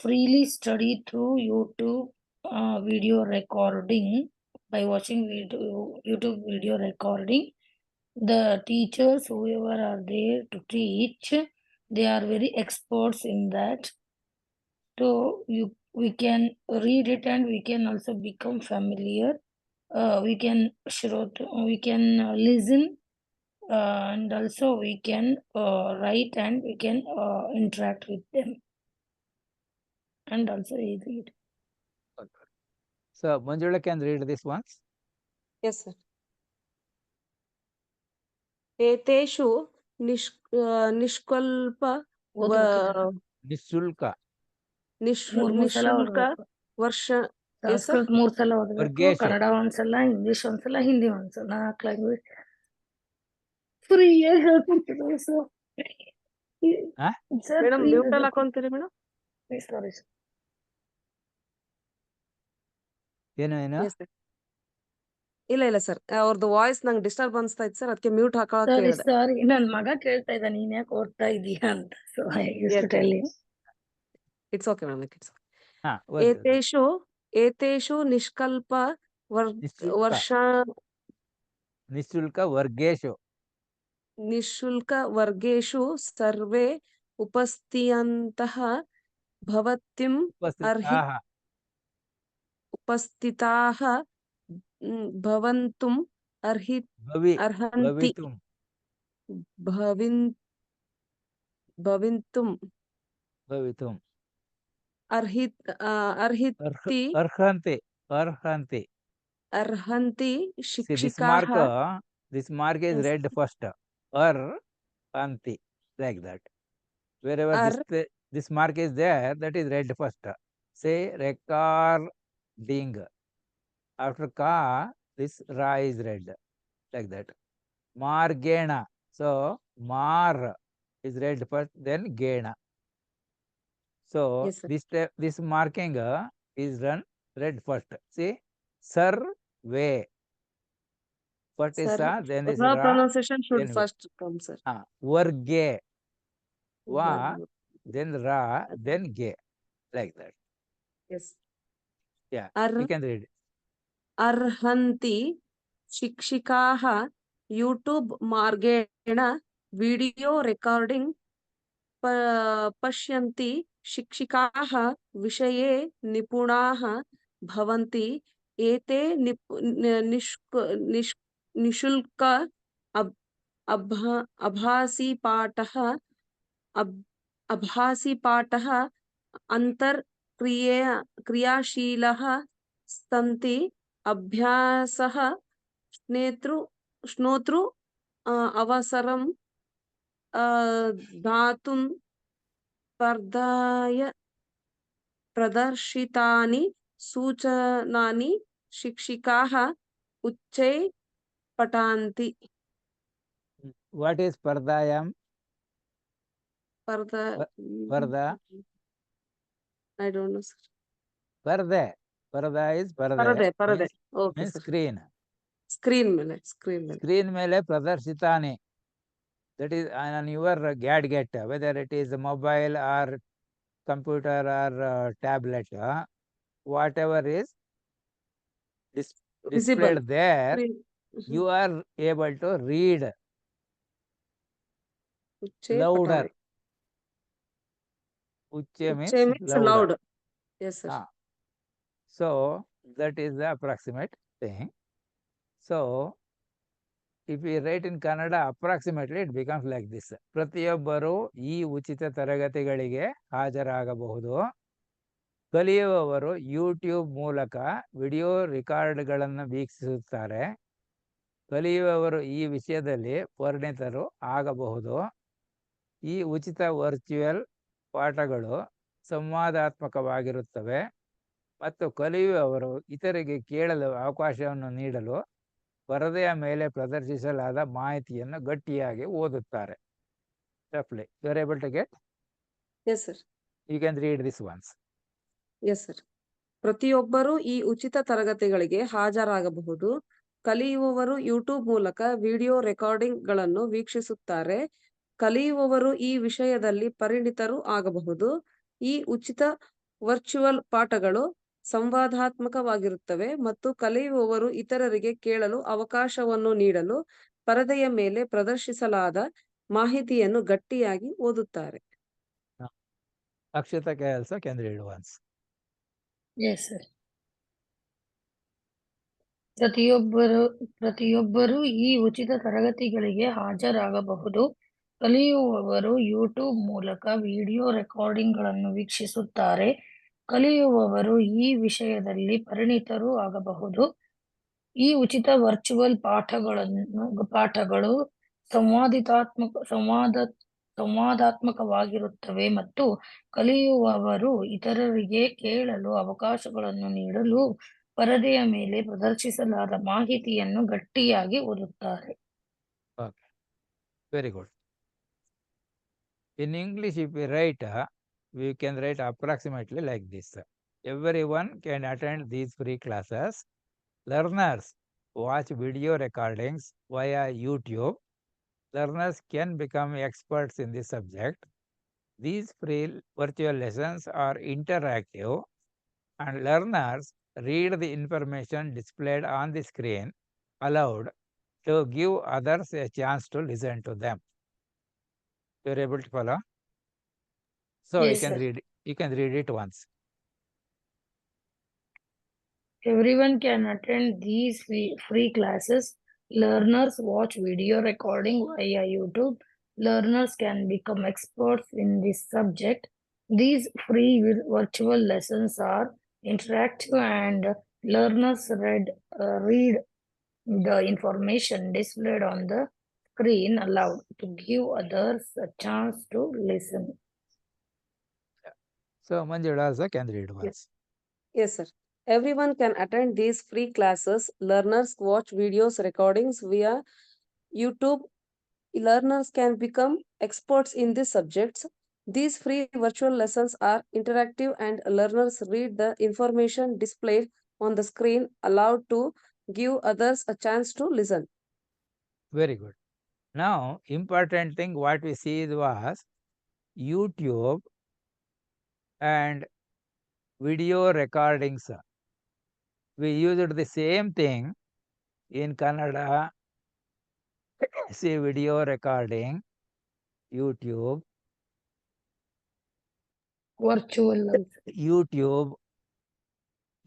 freely study through YouTube video recording. By watching YouTube video recording, the teachers, whoever are there to teach, they are very experts in that. So we can read it and we can also become familiar. We can listen, and also we can write and we can interact with them, and also read. So Manjula can read this once. Yes, sir. एतेषु निष्कल्प निःशुल्क निःशुल्क ವರ್ಷ ಸಂಸ್ಕೃತ 3 ಸಲ ಓದಬೇಕು, ವರ್ಗೇಶು. ಕನ್ನಡ ಒಂದ್ಸಲ, English ಒಂದ್ಸಲ, ಹಿಂದಿ ಒಂದ್ಸಲ, 4 language free ಆಗಿ ಹೇಳ್ಕೊಡ್ತಿದ್ರು ಸರ್. ಮೇಡಮ್ ಮ್ಯೂಟ್ ಅಲ್ಲಿ ಹಾಕೊಂತೀರಿ ಮೇಡಮ್? Sorry sir. ಏನು ಏನು ಎಸ್ ಸರ್. ಇಲ್ಲ ಸರ್, ಅವ್ರದ್ದು ವಾಯ್ಸ್ ನಂಗೆ ಡಿಸ್ಟರ್ಬ್ ಅನ್ಸ್ತಾ ಇತ್ತು ಸರ್, ಅದಕ್ಕೆ ಮ್ಯೂಟ್ ಹಾಕೊಳಕ್ ಸಾರಿ ಹೇಳಿದೆ. ಸಾರಿ, ನನ್ ಮಗ ಕೇಳ್ತಾ ಇದ್ದ ನೀನ್ ಯಾಕೆ ಓದ್ತಾ ಇದೀಯಾ ಅಂತ. So I used to tell him. It's okay ma'am, it's okay. ಹಾ ಓದಿ. ಏತೇಷು ನಿಷ್ಕಲ್ಪ ವರ್ಷ ನಿಶುಲ್ಕ ವರ್ಗೇಶು ನಿಶುಲ್ಕ ವರ್ಗೇಶು ಸರ್ವೇ ಉಪಸ್ಥಿಯಂತಃ ಭವತ್ಯಂ ಉಪಸ್ಥಿತಾಃ ಉಪಸ್ಥಿತಾಃ ಭವಂತುಂ ಅರ್ಹಂತಿ ಭವಿತುಂ ಭವಿತುಂ ಭವಿತುಂ ಅರ್ಹಿತಿ ಅರ್ಹಂತಿ ಅರ್ಹಂತಿ See, this ಶಿಕ್ಷಿಕಾಃ. mark is Yes. read first. Anti, like that. Wherever this mark is there, that is read first. Say recording. After ka, this ra is read, like that. Margena. So mar is read first, then gena. So Yes, sir. this marking is read first. See, sarve. First is Sir, sa, then is ra ra, pronunciation should then first come, sir. Varge, va, then ra, then ge, like that. Yes. Yeah, you can read. ಅರ್ಹಂತಿ ಶಿಕ್ಷಿಕಾಃ YouTube ಮಾರ್ಗೇಣ video recording ಪಶ್ಯಂತಿ ಶಿಕ್ಷಿಕಾಃ ವಿಷಯೇ ನಿಪುಣಾಃ ಭವಂತಿ ಏತೆ ನಿಶುಲ್ಕ ಅಭಾಸಿಪಾಠಃ ಕ್ರಿಯಾಶೀಲಃ ಸಂತಿ ಅಭ್ಯಾಸಃ ಶ್ರೋತೃ ಅವಸರಂ ದಾತುಂ ಪ್ರದರ್ಶಿತಾನಿ ಸೂಚನಾನಿ ಶಿಕ್ಷಿಕಾಃ ಉಚ್ಚೈ ಪಠಂತಿ. What is Pardayam? Parda. I don't know, sir. Parda is Parade. Okay, means sir. screen. Screen ಮೇಲೆ. Screen ಮೇಲೆ ಪ್ರದರ್ಶಿತಾನಿ. That is on your gadget, whether it is a mobile or computer or tablet, whatever is displayed there, you are able to read louder. Uche means loud. Yes, sir. So that is the approximate thing. So if we write in Kannada approximately, it becomes like this. ಪ್ರತಿಯೊಬ್ಬರು ಈ ಉಚಿತ ತರಗತಿಗಳಿಗೆ ಹಾಜರಾಗಬಹುದು. ಕಲಿಯುವವರು YouTube ಮೂಲಕ video ರೆಕಾರ್ಡ್ಗಳನ್ನು ವೀಕ್ಷಿಸುತ್ತಾರೆ. ಕಲಿಯುವವರು ಈ ವಿಷಯದಲ್ಲಿ ಪರಿಣಿತರು ಆಗಬಹುದು. ಈ ಉಚಿತ ವರ್ಚುವಲ್ ಪಾಠಗಳು ಸಂವಾದಾತ್ಮಕವಾಗಿರುತ್ತವೆ ಮತ್ತು ಕಲಿಯುವವರು ಇತರರಿಗೆ ಕೇಳಲು ಅವಕಾಶವನ್ನು ನೀಡಲು ಪರದೆಯ ಮೇಲೆ ಪ್ರದರ್ಶಿಸಲಾದ ಮಾಹಿತಿಯನ್ನು ಗಟ್ಟಿಯಾಗಿ ಓದುತ್ತಾರೆ. Roughly, you are able to get? Yes, sir. You can read this once. Yes, sir. ಪ್ರತಿಯೊಬ್ಬರು ಈ ಉಚಿತ ತರಗತಿಗಳಿಗೆ ಹಾಜರಾಗಬಹುದು. ಕಲಿಯುವವರು ಯೂಟ್ಯೂಬ್ ಮೂಲಕ ವಿಡಿಯೋ ರೆಕಾರ್ಡಿಂಗ್ ಗಳನ್ನು ವೀಕ್ಷಿಸುತ್ತಾರೆ. ಕಲಿಯುವವರು ಈ ವಿಷಯದಲ್ಲಿ ಪರಿಣಿತರು ಆಗಬಹುದು. ಈ ಉಚಿತ ವರ್ಚುವಲ್ ಪಾಠಗಳು ಸಂವಾದಾತ್ಮಕವಾಗಿರುತ್ತವೆ ಮತ್ತು ಕಲಿಯುವವರು ಇತರರಿಗೆ ಕೇಳಲು ಅವಕಾಶವನ್ನು ನೀಡಲು ಪರದೆಯ ಮೇಲೆ ಪ್ರದರ್ಶಿಸಲಾದ ಮಾಹಿತಿಯನ್ನು ಗಟ್ಟಿಯಾಗಿ ಓದುತ್ತಾರೆ. Akshita also can read once. Yes, sir. ಪ್ರತಿಯೊಬ್ಬರು ಈ ಉಚಿತ ತರಗತಿಗಳಿಗೆ ಹಾಜರಾಗಬಹುದು. ಕಲಿಯುವವರು ಯೂಟ್ಯೂಬ್ ಮೂಲಕ ವಿಡಿಯೋ ರೆಕಾರ್ಡಿಂಗ್ಗಳನ್ನು ವೀಕ್ಷಿಸುತ್ತಾರೆ. ಕಲಿಯುವವರು ಈ ವಿಷಯದಲ್ಲಿ ಪರಿಣಿತರು ಆಗಬಹುದು. ಈ ಉಚಿತ ವರ್ಚುವಲ್ ಪಾಠಗಳು ಸಂವಾದಾತ್ಮಕವಾಗಿರುತ್ತವೆ ಮತ್ತು ಕಲಿಯುವವರು ಇತರರಿಗೆ ಕೇಳಲು ಅವಕಾಶಗಳನ್ನು ನೀಡಲು ಪರದೆಯ ಮೇಲೆ ಪ್ರದರ್ಶಿಸಲಾದ ಮಾಹಿತಿಯನ್ನು ಗಟ್ಟಿಯಾಗಿ ಓದುತ್ತಾರೆ. Okay, very good. In English, if we write, we can write approximately like this. everyone can attend these free classes. Learners watch video recordings via YouTube. Learners can become experts in the subject. These free virtual lessons are interactive, and learners read the information displayed on the screen aloud to give others a chance to listen to them. You're able to follow? So Yes, sir. you can read it once. Everyone can attend these free classes. Learners watch video recording via YouTube. Learners can become experts in this subject. These free virtual lessons are interactive and learners read the information displayed on the screen aloud to give others a chance to listen. So Manjula also can read once. Yes, sir. Everyone can attend these free classes. Learners watch videos recordings via YouTube. Learners can become experts in these subjects. These free virtual lessons are interactive and learners read the information displayed on the screen aloud to give others a chance to listen. Very good. Now, important thing what we see was YouTube and video recordings. We used the same thing in Kannada. See video recording, YouTube, Virtual. YouTube,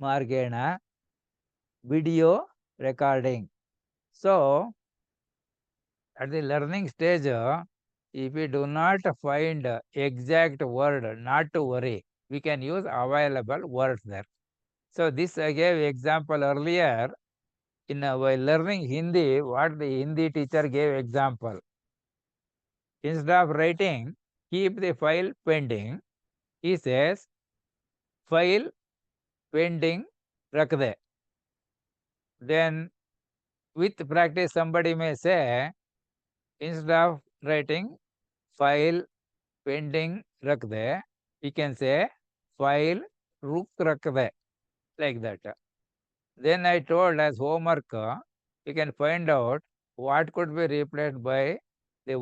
Margena, video recording. So, at the learning stage, if we do not find exact word, not to worry, we can use available words there. So this I gave example earlier. While learning Hindi, what the Hindi teacher gave example. Instead of writing, keep the file pending, he says, file pending, rakh de. Then with practice, somebody may say, instead of writing file pending rakh de, we can say file ruk rakh de, like that. Then I told as homework, you can find out what could be replaced by the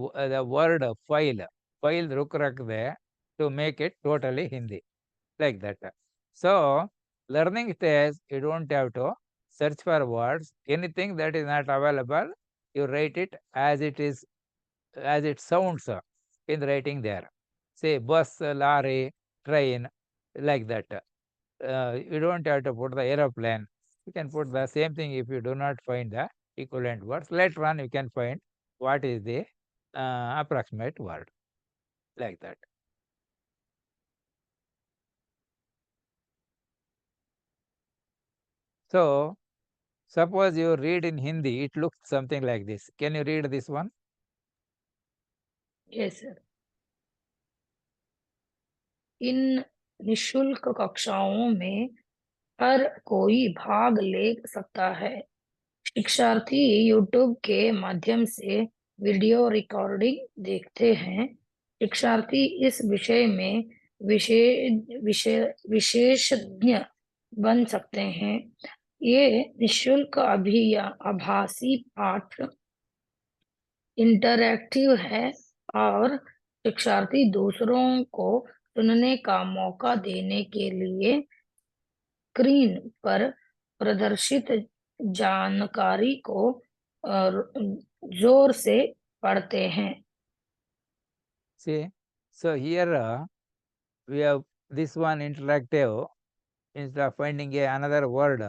word file ruk rakh de, to make it totally Hindi, like that. So learning stage, you don't have to search for words. Anything that is not available, you write it as it is, as it sounds in writing there. Say bus, lorry, train, like that. You don't have to put the aeroplane. You can put the same thing if you do not find the equivalent words. Later on, you can find what is the approximate word, like that. So, suppose you read in Hindi, it looks something like this. Can you read this one? Yes, sir. इन निशुल्क कक्षाओं में हर कोई भाग ले सकता है। शिक्षार्थी YouTube के माध्यम से वीडियो रिकॉर्डिंग देखते हैं। शिक्षार्थी इस विषय में विशेषज्ञ बन सकते हैं। ये निशुल्क आभासी पाठ इंटरैक्टिव है और शिक्षार्थी दूसरों को सुनने का मौका देने के लिए स्क्रीन पर प्रदर्शित जानकारी को जोर से पढ़ते हैं। See, so here we have this one interactive. Instead of finding another word,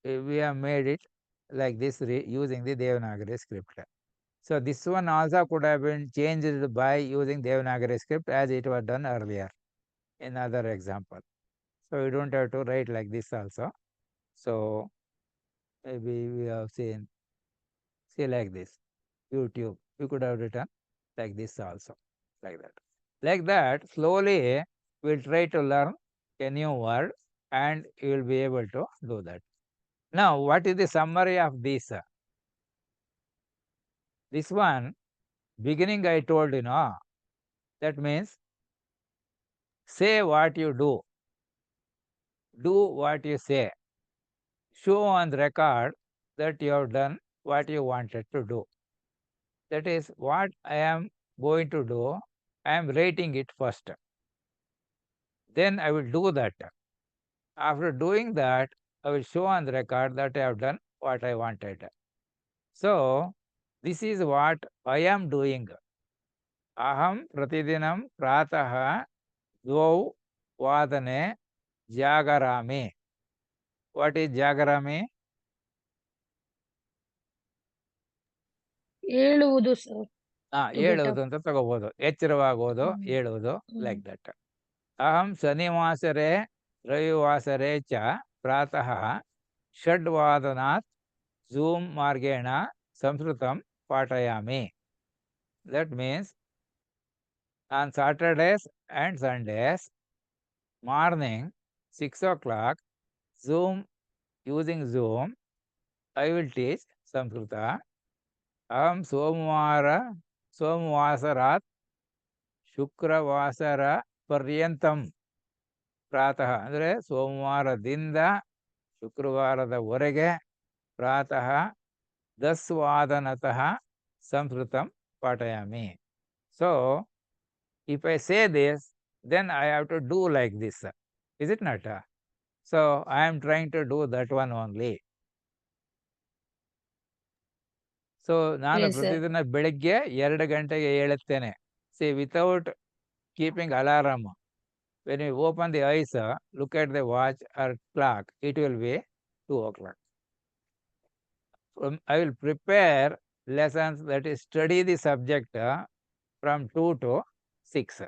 we have made it like this using the Devanagari script. So this one also could have been changed by using Devanagari script as it was done earlier in other example. So you don't have to write like this also. So maybe we have seen, see like this, YouTube. You could have written like this also, like that. Like that, slowly we'll try to learn a new word and you will be able to do that. Now, what is the summary of this? This one, beginning I told you, know, that means say what you do. do what you say. Show on the record that you have done what you wanted to do. That is what I am going to do. I am writing it first. Then I will do that. After doing that, I will show on the record that I have done what I wanted. So, this is what I am doing. Aham pratidinam pratah dvau vadane jagarami. What is jagarami? ಹೇಳುವುದು sir. ಹೇಳುವುದು ಅಂತ ತಗೋಬಹುದು. ಎಚ್ಚರವಾಗೋದು, ಹೇಳುವುದು, like that. ಅಹಂ ಶನಿವಾಸರೆ ರವಿವಾಸರೆ ಚ ಪ್ರಾತಃ ಷಡ್ವಾದನಾತ್ ಝೂಮ್ ಮಾರ್ಗೇಣ ಸಂಸ್ಕೃತಂ ಪಾಠಯಾಮಿ. That means on Saturdays and Sundays, morning 6 o'clock, using Zoom, I will teach Samskrita. Aham Somvasarat ಶುಕ್ರವಾಸರ ಪರ್ಯಂತಂ ಪ್ರಾತಃ ಅಂದರೆ ಸೋಮವಾರದಿಂದ ಶುಕ್ರವಾರದವರೆಗೆ ಪ್ರಾತಃ 10 ವಾದನತಃ ಸಂಸ್ಕೃತಂ ಪಾಠಯಾಮಿ. So, if I say this, then I have to do like this. Is it not? So, I am trying to do that one only. So, ನಾನು ಪ್ರತಿದಿನ ಬೆಳಗ್ಗೆ 2 ಗಂಟೆಗೆ ಏಳುತ್ತೇನೆ. See, without keeping alarm, when you open the eyes, look at the watch or clock, it will be 2 o'clock. I will prepare lessons, that is, study the subject from 2 to 6.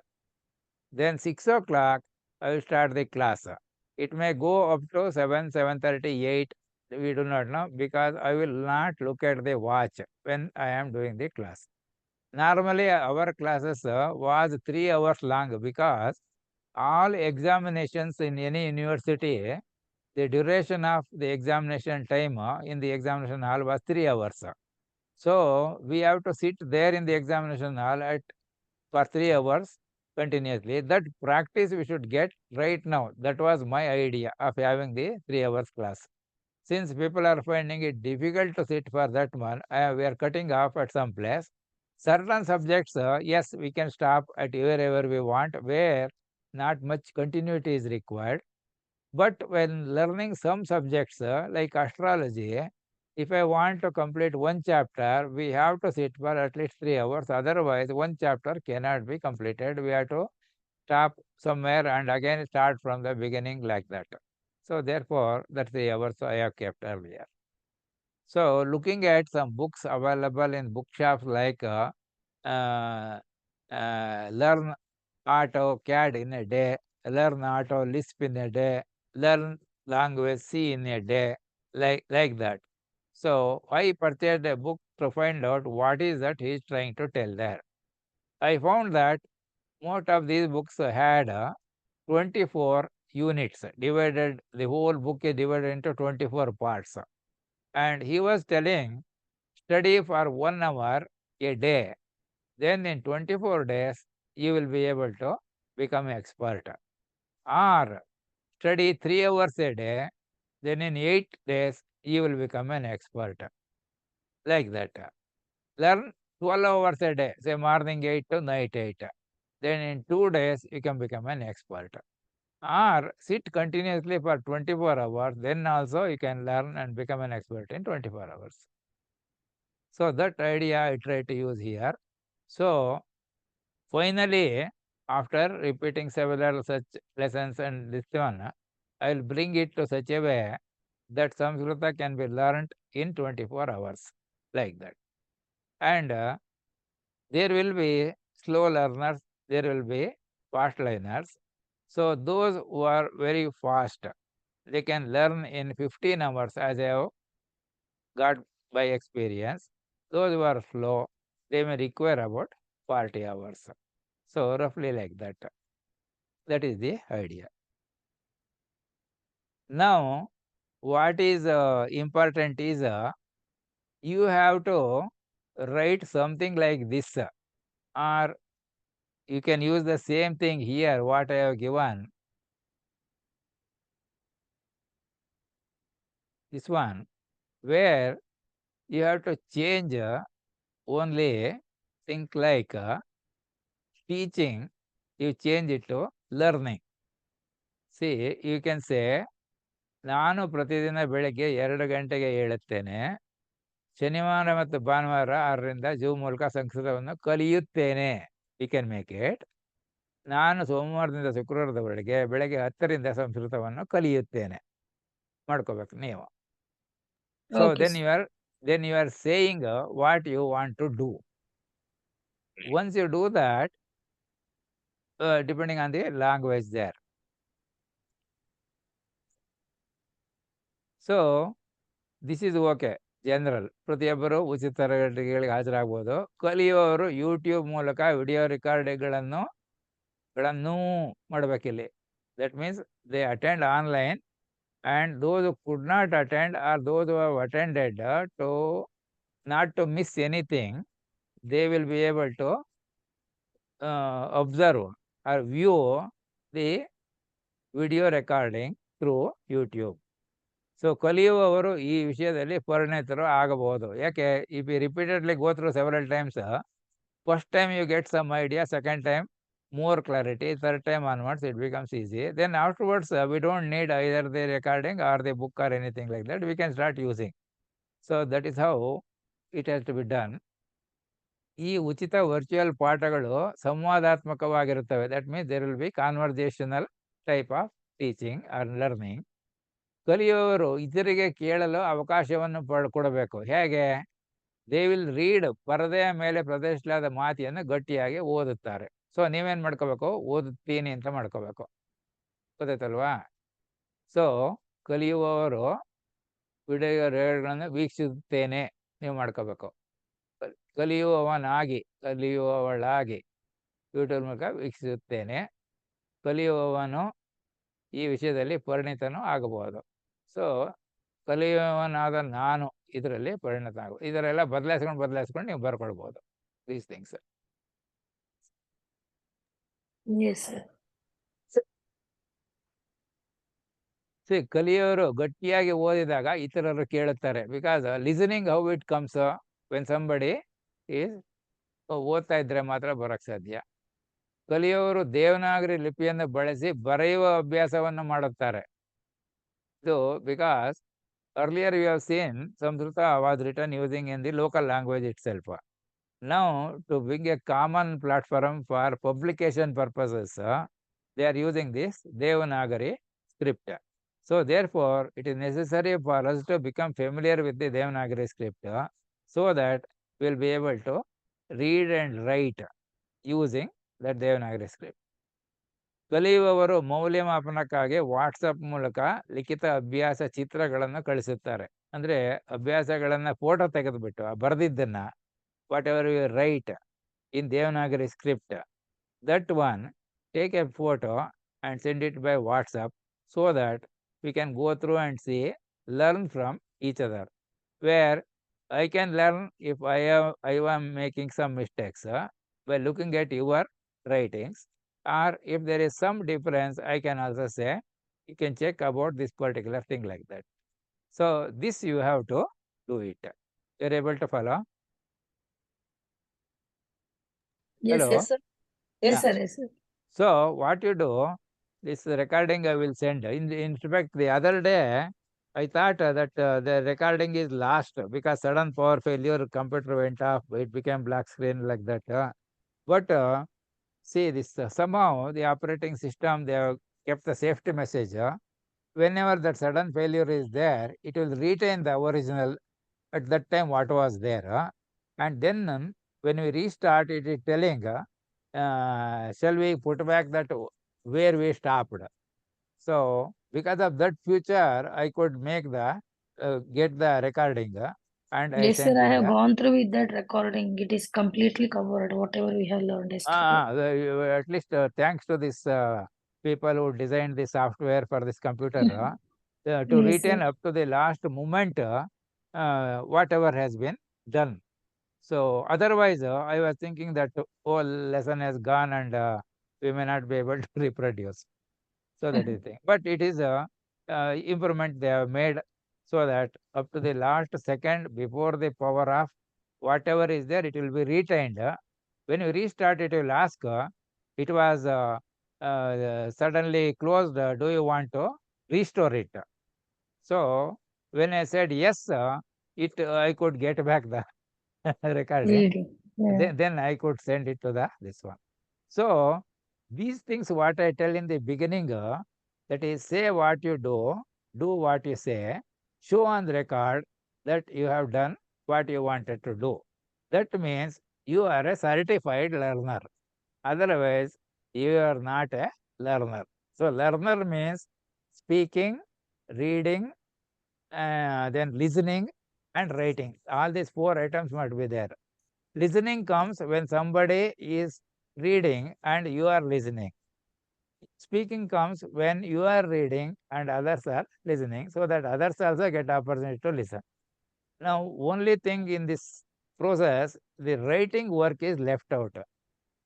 Then 6 o'clock, I will start the class. It may go up to 7, 7:38. We do not know, because I will not look at the watch when I am doing the class. Normally, our classes was 3 hours long, because all examinations in any university, the duration of the examination time in the examination hall was 3 hours. So, we have to sit there in the examination hall for 3 hours continuously. That practice we should get right now. That was my idea of having the 3 hours class. Since people are finding it difficult to sit for that one, we are cutting off at some place. Certain subjects, yes, we can stop at wherever we want, where not much continuity is required. But when learning some subjects like astrology, if I want to complete one chapter, we have to sit for at least 3 hours. Otherwise, one chapter cannot be completed. We have to stop somewhere and again start from the beginning, like that. So, therefore, that 3 hours I have kept earlier. So, looking at some books available in bookshops like Learn AutoCAD in a day, Learn Auto Lisp in a day, Learn Language C in a day, like that. So, I purchased a book to find out what is that he is trying to tell there. I found that most of these books had 24 units divided. The whole book is divided into 24 parts. And he was telling, study for 1 hour a day. Then in 24 days, you will be able to become expert. Or study 3 hours a day. Then in 8 days, you will become an expert. Like that. Learn 12 hours a day, say morning 8 to night 8. Then in 2 days, you can become an expert. Or sit continuously for 24 hours, then also you can learn and become an expert in 24 hours. So, that idea I try to use here. So, finally, after repeating several such lessons and this one, I will bring it to such a way that Samskrita can be learned in 24 hours, like that. And there will be slow learners, there will be fast learners. So, those who are very fast, they can learn in 15 hours, as I have got by experience. Those who are slow, they may require about 40 hours. So, roughly like that. That is the idea. Now, what is important is you have to write something like this, or you can use the same thing here, what I have given. this one, where you have to change only think like teaching, you change it to learning. See, you can say, ನಾನು ಪ್ರತಿದಿನ ಬೆಳಗ್ಗೆ 2 ಗಂಟೆಗೆ ಏಳುತ್ತೇನೆ. ಶನಿವಾರ ಮತ್ತು ಭಾನುವಾರ 6ರಿಂದ Zoom ಮೂಲಕ ಸಂಸ್ಕೃತವನ್ನು ಕಲಿಯುತ್ತೇನೆ. You can make it. ನಾನು ಸೋಮವಾರದಿಂದ ಶುಕ್ರವಾರದವರೆಗೆ ಬೆಳಗ್ಗೆ 10ರಿಂದ ಸಂಸ್ಕೃತವನ್ನು ಕಲಿಯುತ್ತೇನೆ ಮಾಡ್ಕೋಬೇಕು ನೀವು. So Okay, then you are saying what you want to do. Once you do that, depending on the language there. So this is okay, general. ಪ್ರತಿಯೊಬ್ಬರು ಉಚಿತ ತರಗತಿಗಳಿಗೆ ಹಾಜರಾಗಬಹುದು. ಕಲಿಯುವವರು ಯೂಟ್ಯೂಬ್ ಮೂಲಕ ವಿಡಿಯೋ ರೆಕಾರ್ಡಿಂಗ್ಗಳನ್ನು ಮಾಡಬೇಕಿಲ್ಲಿ. That means they attend online, and those who could not attend or those who have attended to not to miss anything, they will be able to observe or view the video recording through YouTube. So ಕಲಿಯುವವರು ಈ ವಿಷಯದಲ್ಲಿ ಪರಿಣಿತರು ಆಗಬಹುದು. ಯಾಕೆ? If you repeatedly go through several times, first time you get some idea, second time more clarity, third time onwards it becomes easy. Then afterwards we don't need either the recording or the book or anything like that. We can start using. So that is how it has to be done. ಈ ಉಚಿತ virtual ಪಾಠಗಳು ಸಂವಾದಾತ್ಮಕವಾಗಿರುತ್ತವೆ. That means there will be conversational type of teaching or learning. ಕಲಿಯುವವರು ಇತರಿಗೆ ಕೇಳಲು ಅವಕಾಶವನ್ನು ಕೊಡಬೇಕು. ಹೇಗೆ? ದೇ ವಿಲ್ ರೀಡ್, ಪರದೆಯ ಮೇಲೆ ಪ್ರದರ್ಶಿಸಲಾದ ಮಾತಿಯನ್ನು ಗಟ್ಟಿಯಾಗಿ ಓದುತ್ತಾರೆ. ಸೊ ನೀವೇನು ಮಾಡ್ಕೋಬೇಕು? ಓದುತ್ತೀನಿ ಅಂತ ಮಾಡ್ಕೋಬೇಕು. ಗೊತ್ತಾಯ್ತಲ್ವಾ? ಸೊ ಕಲಿಯುವವರು ವಿಡಿಯೋ ರೇಡ್ಗಳನ್ನು ವೀಕ್ಷಿಸುತ್ತೇನೆ ನೀವು ಮಾಡ್ಕೋಬೇಕು. ಕಲಿಯುವವಳಾಗಿ ಯೂಟ್ಯೂಬ್ ಮೂಲಕ ವೀಕ್ಷಿಸುತ್ತೇನೆ. ಕಲಿಯುವವನು ಈ ವಿಷಯದಲ್ಲಿ ಪರಿಣಿತನೂ ಆಗಬಹುದು. ಸೊ ಕಲಿಯುವವನಾದ ನಾನು ಇದರಲ್ಲಿ ಪರಿಣಿತ ಆಗ, ಇದರೆಲ್ಲ ಬದಲಾಯಿಸ್ಕೊಂಡು ನೀವು ಬರ್ಕೊಳ್ಬೋದು ದೀಸ್ ಥಿಂಗ್ಸ್. yes, sir. ಕಲಿಯೋರು ಗಟ್ಟಿಯಾಗಿ ಓದಿದಾಗ ಇತರರು ಕೇಳುತ್ತಾರೆ. Because listening how it comes when somebody is ಓದ್ತಾ ಇದ್ರೆ ಮಾತ್ರ ಬರಕ್ ಸಾಧ್ಯ. ಕಲಿಯೋರು ದೇವನಾಗರಿ ಲಿಪಿಯನ್ನು ಬಳಸಿ ಬರೆಯುವ ಅಭ್ಯಾಸವನ್ನು ಮಾಡುತ್ತಾರೆ. ಇದು because earlier you have seen Sanskrit was written using in the local language itself. Now, to bring a common platform for publication purposes, they are using this Devanagari script. So, therefore, it is necessary for us to become familiar with the Devanagari script so that we will be able to read and write using that Devanagari script. ಕಲಿಯುವವರು ಮೌಲ್ಯಮಾಪನಕ್ಕಾಗಿ WhatsApp ಮೂಲಕ ಲಿಖಿತ ಅಭ್ಯಾಸ ಚಿತ್ರಗಳನ್ನು ಕಳಿಸುತ್ತಾರೆ. ಅಂದರೆ ಅಭ್ಯಾಸಗಳನ್ನು photo ತೆಗೆದುಬಿಟ್ಟು ಬರೆದಿದ್ದನ್ನ whatever you write in Devanagari script, that one, take a photo and send it by WhatsApp so that we can go through and see, learn from each other. Where I can learn if I am making some mistakes by looking at your writings, or if there is some difference, I can also say, you can check about this particular thing like that. So this you have to do it. You are able to follow? Yes, Hello? Yes, sir. yes, Yeah. sir. Yes, sir. So what you do, this recording I will send. In fact, the other day I thought that the recording is lost because sudden power failure, computer went off, it became black screen like that. But see this, somehow the operating system, they have kept the safety message. Whenever that sudden failure is there, it will retain the original at that time what was there. And then when we restart, it is telling, shall we put back that where we stopped. So because of that feature, I could make the get the recording and I Yes, sir. sent I it. have gone through with that recording. It is completely covered, whatever we have learned yesterday. At least thanks to this people who designed the software for this computer to Yes, retain sir. up to the last moment whatever has been done. So otherwise, I was thinking that whole lesson has gone and we may not be able to reproduce. So that is the thing. But it is a improvement they have made so that up to the last second before the power off, whatever is there, it will be retained. When you restart, it will ask, it was suddenly closed. Do you want to restore it? So when I said yes, I could get back the recording. Reading. Yeah. Then I could send it to this one. So these things, what I tell in the beginning, that is, say what you do what you say, show on the record that you have done what you wanted to do. That means you are a certified learner. Otherwise, you are not a learner. So learner means speaking, reading, then listening and writing. All these 4 items must be there. Listening comes when somebody is reading and you are listening. Speaking comes when you are reading and others are listening, so that others also get opportunity to listen. Now, only thing in this process, the writing work is left out.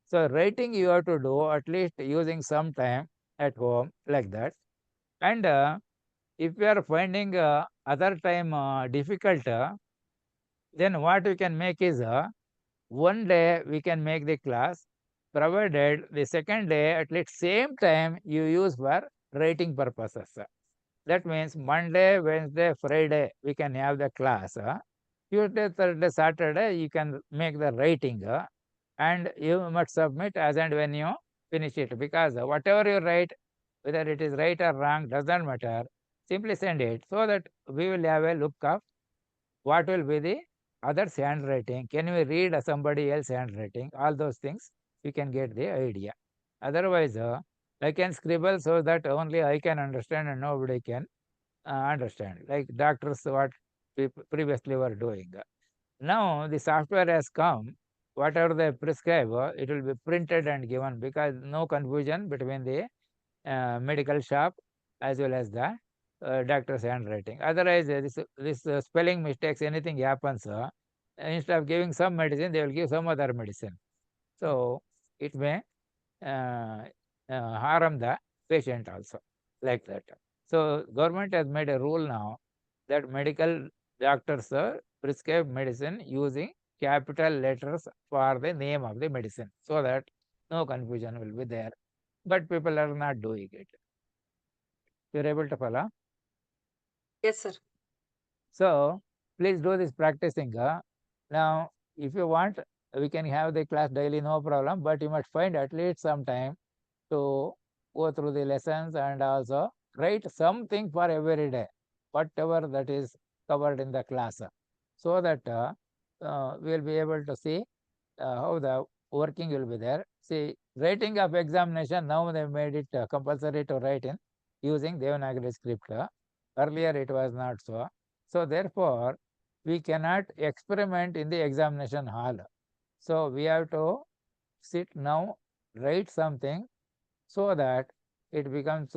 So writing you have to do at least using some time at home, like that. And if you are finding other time difficult, then what we can make is one day we can make the class, provided the second day at least same time you use for writing purposes. That means Monday, Wednesday, Friday we can have the class. Tuesday, Thursday, Saturday you can make the writing, and you must submit as and when you finish it, because whatever you write, whether it is right or wrong, doesn't matter. Simply send it, so that we will have a look of what will be the other's handwriting. Can we read somebody else's handwriting? All those things we can get the idea. Otherwise, I can scribble so that only I can understand and nobody can understand. Like doctors, what previously were doing. Now the software has come. Whatever they prescribe, it will be printed and given, because no confusion between the medical shop as well as the doctor's handwriting. Otherwise, this spelling mistakes, anything happens, instead of giving some medicine, they will give some other medicine. So it may harm the patient also, like that. So government has made a rule now that medical doctors prescribe medicine using capital letters for the name of the medicine, so that no confusion will be there. But people are not doing it. You're able to follow? Yes, sir. So please do this practicing. Now, if you want, we can have the class daily, no problem, but you must find at least some time to go through the lessons and also write something for every day, whatever that is covered in the class, so that we'll be able to see how the working will be there. See, writing of examination, now they made it compulsory to write in using Devanagari script. Earlier it was not so. So therefore, we cannot experiment in the examination hall. So we have to sit now, write something, so that it becomes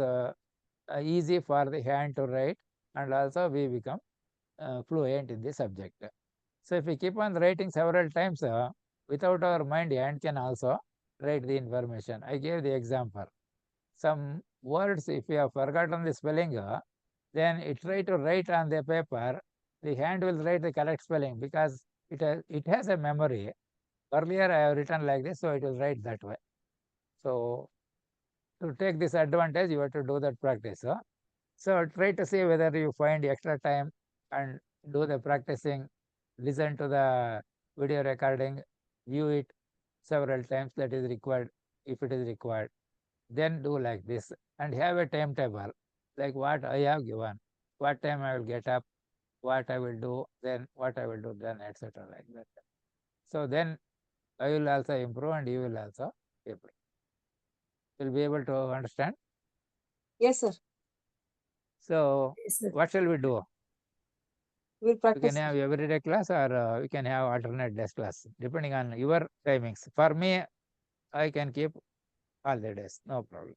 easy for the hand to write, and also we become fluent in the subject. So if we keep on writing several times, without our mind, hand can also write the information. I gave the example. Some words, if you have forgotten the spelling, then it try to write on the paper, the hand will write the correct spelling, because it has a memory. Earlier I have written like this, so it will write that way. So to take this advantage, you have to do that practice. So try to see whether you find extra time and do the practicing, listen to the video recording, view it several times, that is required, if it is required. Then do like this and have a timetable, like what I have given, what time I will get up, what I will do, then what I will do then, etc. like that. So then I will also improve and you will also improve. You'll be able to understand. Yes, sir. So Yes, sir. what shall we do? We'll We practice. can have everyday class, or we can have alternate days class, depending on your timings. For me, I can keep all the days, no problem.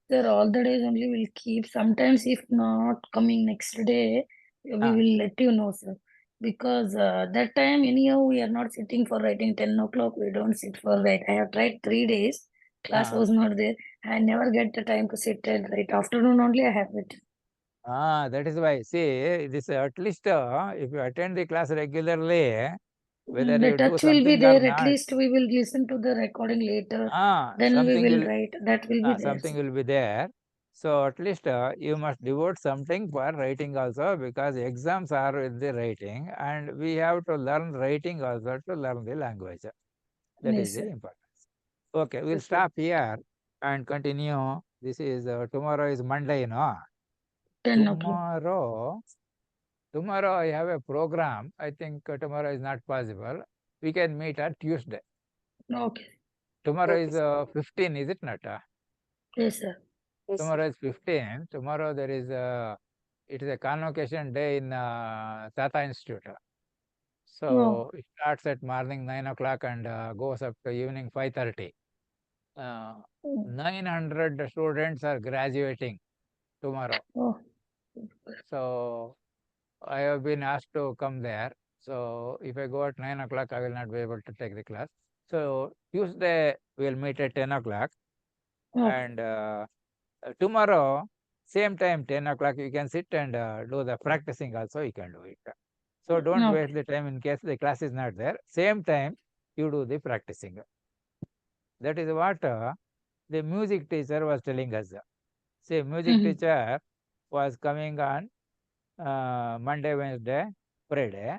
Sir, all the days only will keep. Sometimes if not coming next day, we Ah. will let you know, sir. Because that time anyhow we are not sitting for writing 10 o'clock. We don't sit for write. I have tried 3 days. Class Ah. was not there. I never get the time to sit and write. Afternoon only I have it. That is why. See, this at least if you attend the class regularly, whether The you do touch will be something or there. At not, least we will listen to the recording later. Then we something will will write. That will be there. something will be there. So at least you must devote something for writing also, because exams are with the writing, and we have to learn writing also to learn the language. That Yes, is the sir. importance. Okay, we'll Yes, sir. stop here and continue. This is tomorrow is Monday, no? 10 o'clock. Tomorrow I have a program. I think tomorrow is not possible. We can meet on Tuesday. Okay. Tomorrow Okay, is sir. 15, is it not? Yes, sir. Yes, sir. Tomorrow is 15. Tomorrow there is it is a convocation day in Tata Institute. Oh, So it starts at morning 9 o'clock and goes up to evening 5:30. Uh, oh, 900 students are graduating tomorrow. oh. So I have been asked to come there. So if I go at 9 o'clock, I will not be able to take the class. So Tuesday we'll meet at 10 o'clock, Okay. and tomorrow same time 10 o'clock you can sit and do the practicing also. You can do it. So don't waste Okay. the time in case the class is not there. Same time you do the practicing. That is what the music teacher was telling us. See, music Mhm. teacher was coming on Monday, Wednesday, Friday.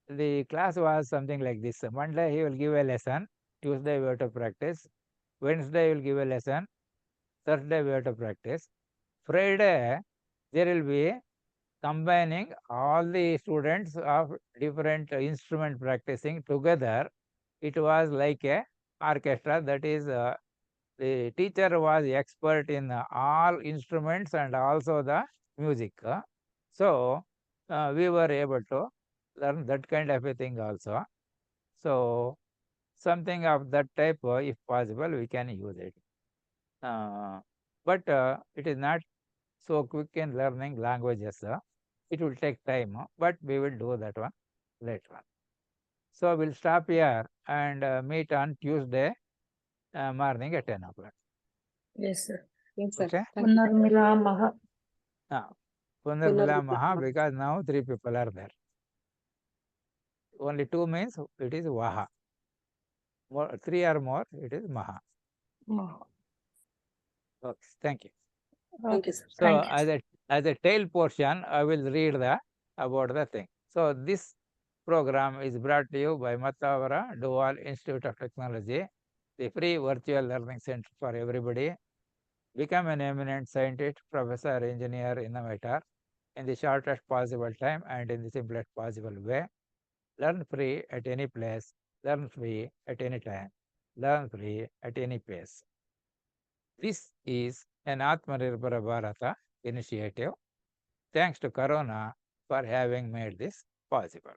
The class was something like this. Monday he will give a lesson. Tuesday we have to practice. Wednesday he will give a lesson. Thursday we have to practice. Friday there will be combining all the students of different instrument practicing together. It was like a orchestra. That is, the teacher was expert in all instruments and also the music. So we were able to learn that kind of a thing also. So something of that type, if possible, we can use it. But it is not so quick in learning languages. It will take time, but we will do that one later on. So we'll stop here and meet on Tuesday morning at 10 o'clock. Yes, sir. Yes, sir. Okay? Thank you. Punarmilamaha. Punarmila Maha, Punarmilamaha. because now 3 people are there. Only 2 means it is Vaha. 3 or more, it is Maha. Oh, Okay, thank you. Thank okay, you, sir. sir. So Thank you, sir. as a tail portion, I will read about the thing. So this program is brought to you by Matavara Dual Institute of Technology, the free virtual learning center for everybody. Become an eminent scientist, professor, engineer, innovator in the shortest possible time and in the simplest possible way. Learn free at any place, learn free at any time, learn free at any pace. This is an Atmanirbhar Bharata initiative. Thanks to Corona for having made this possible.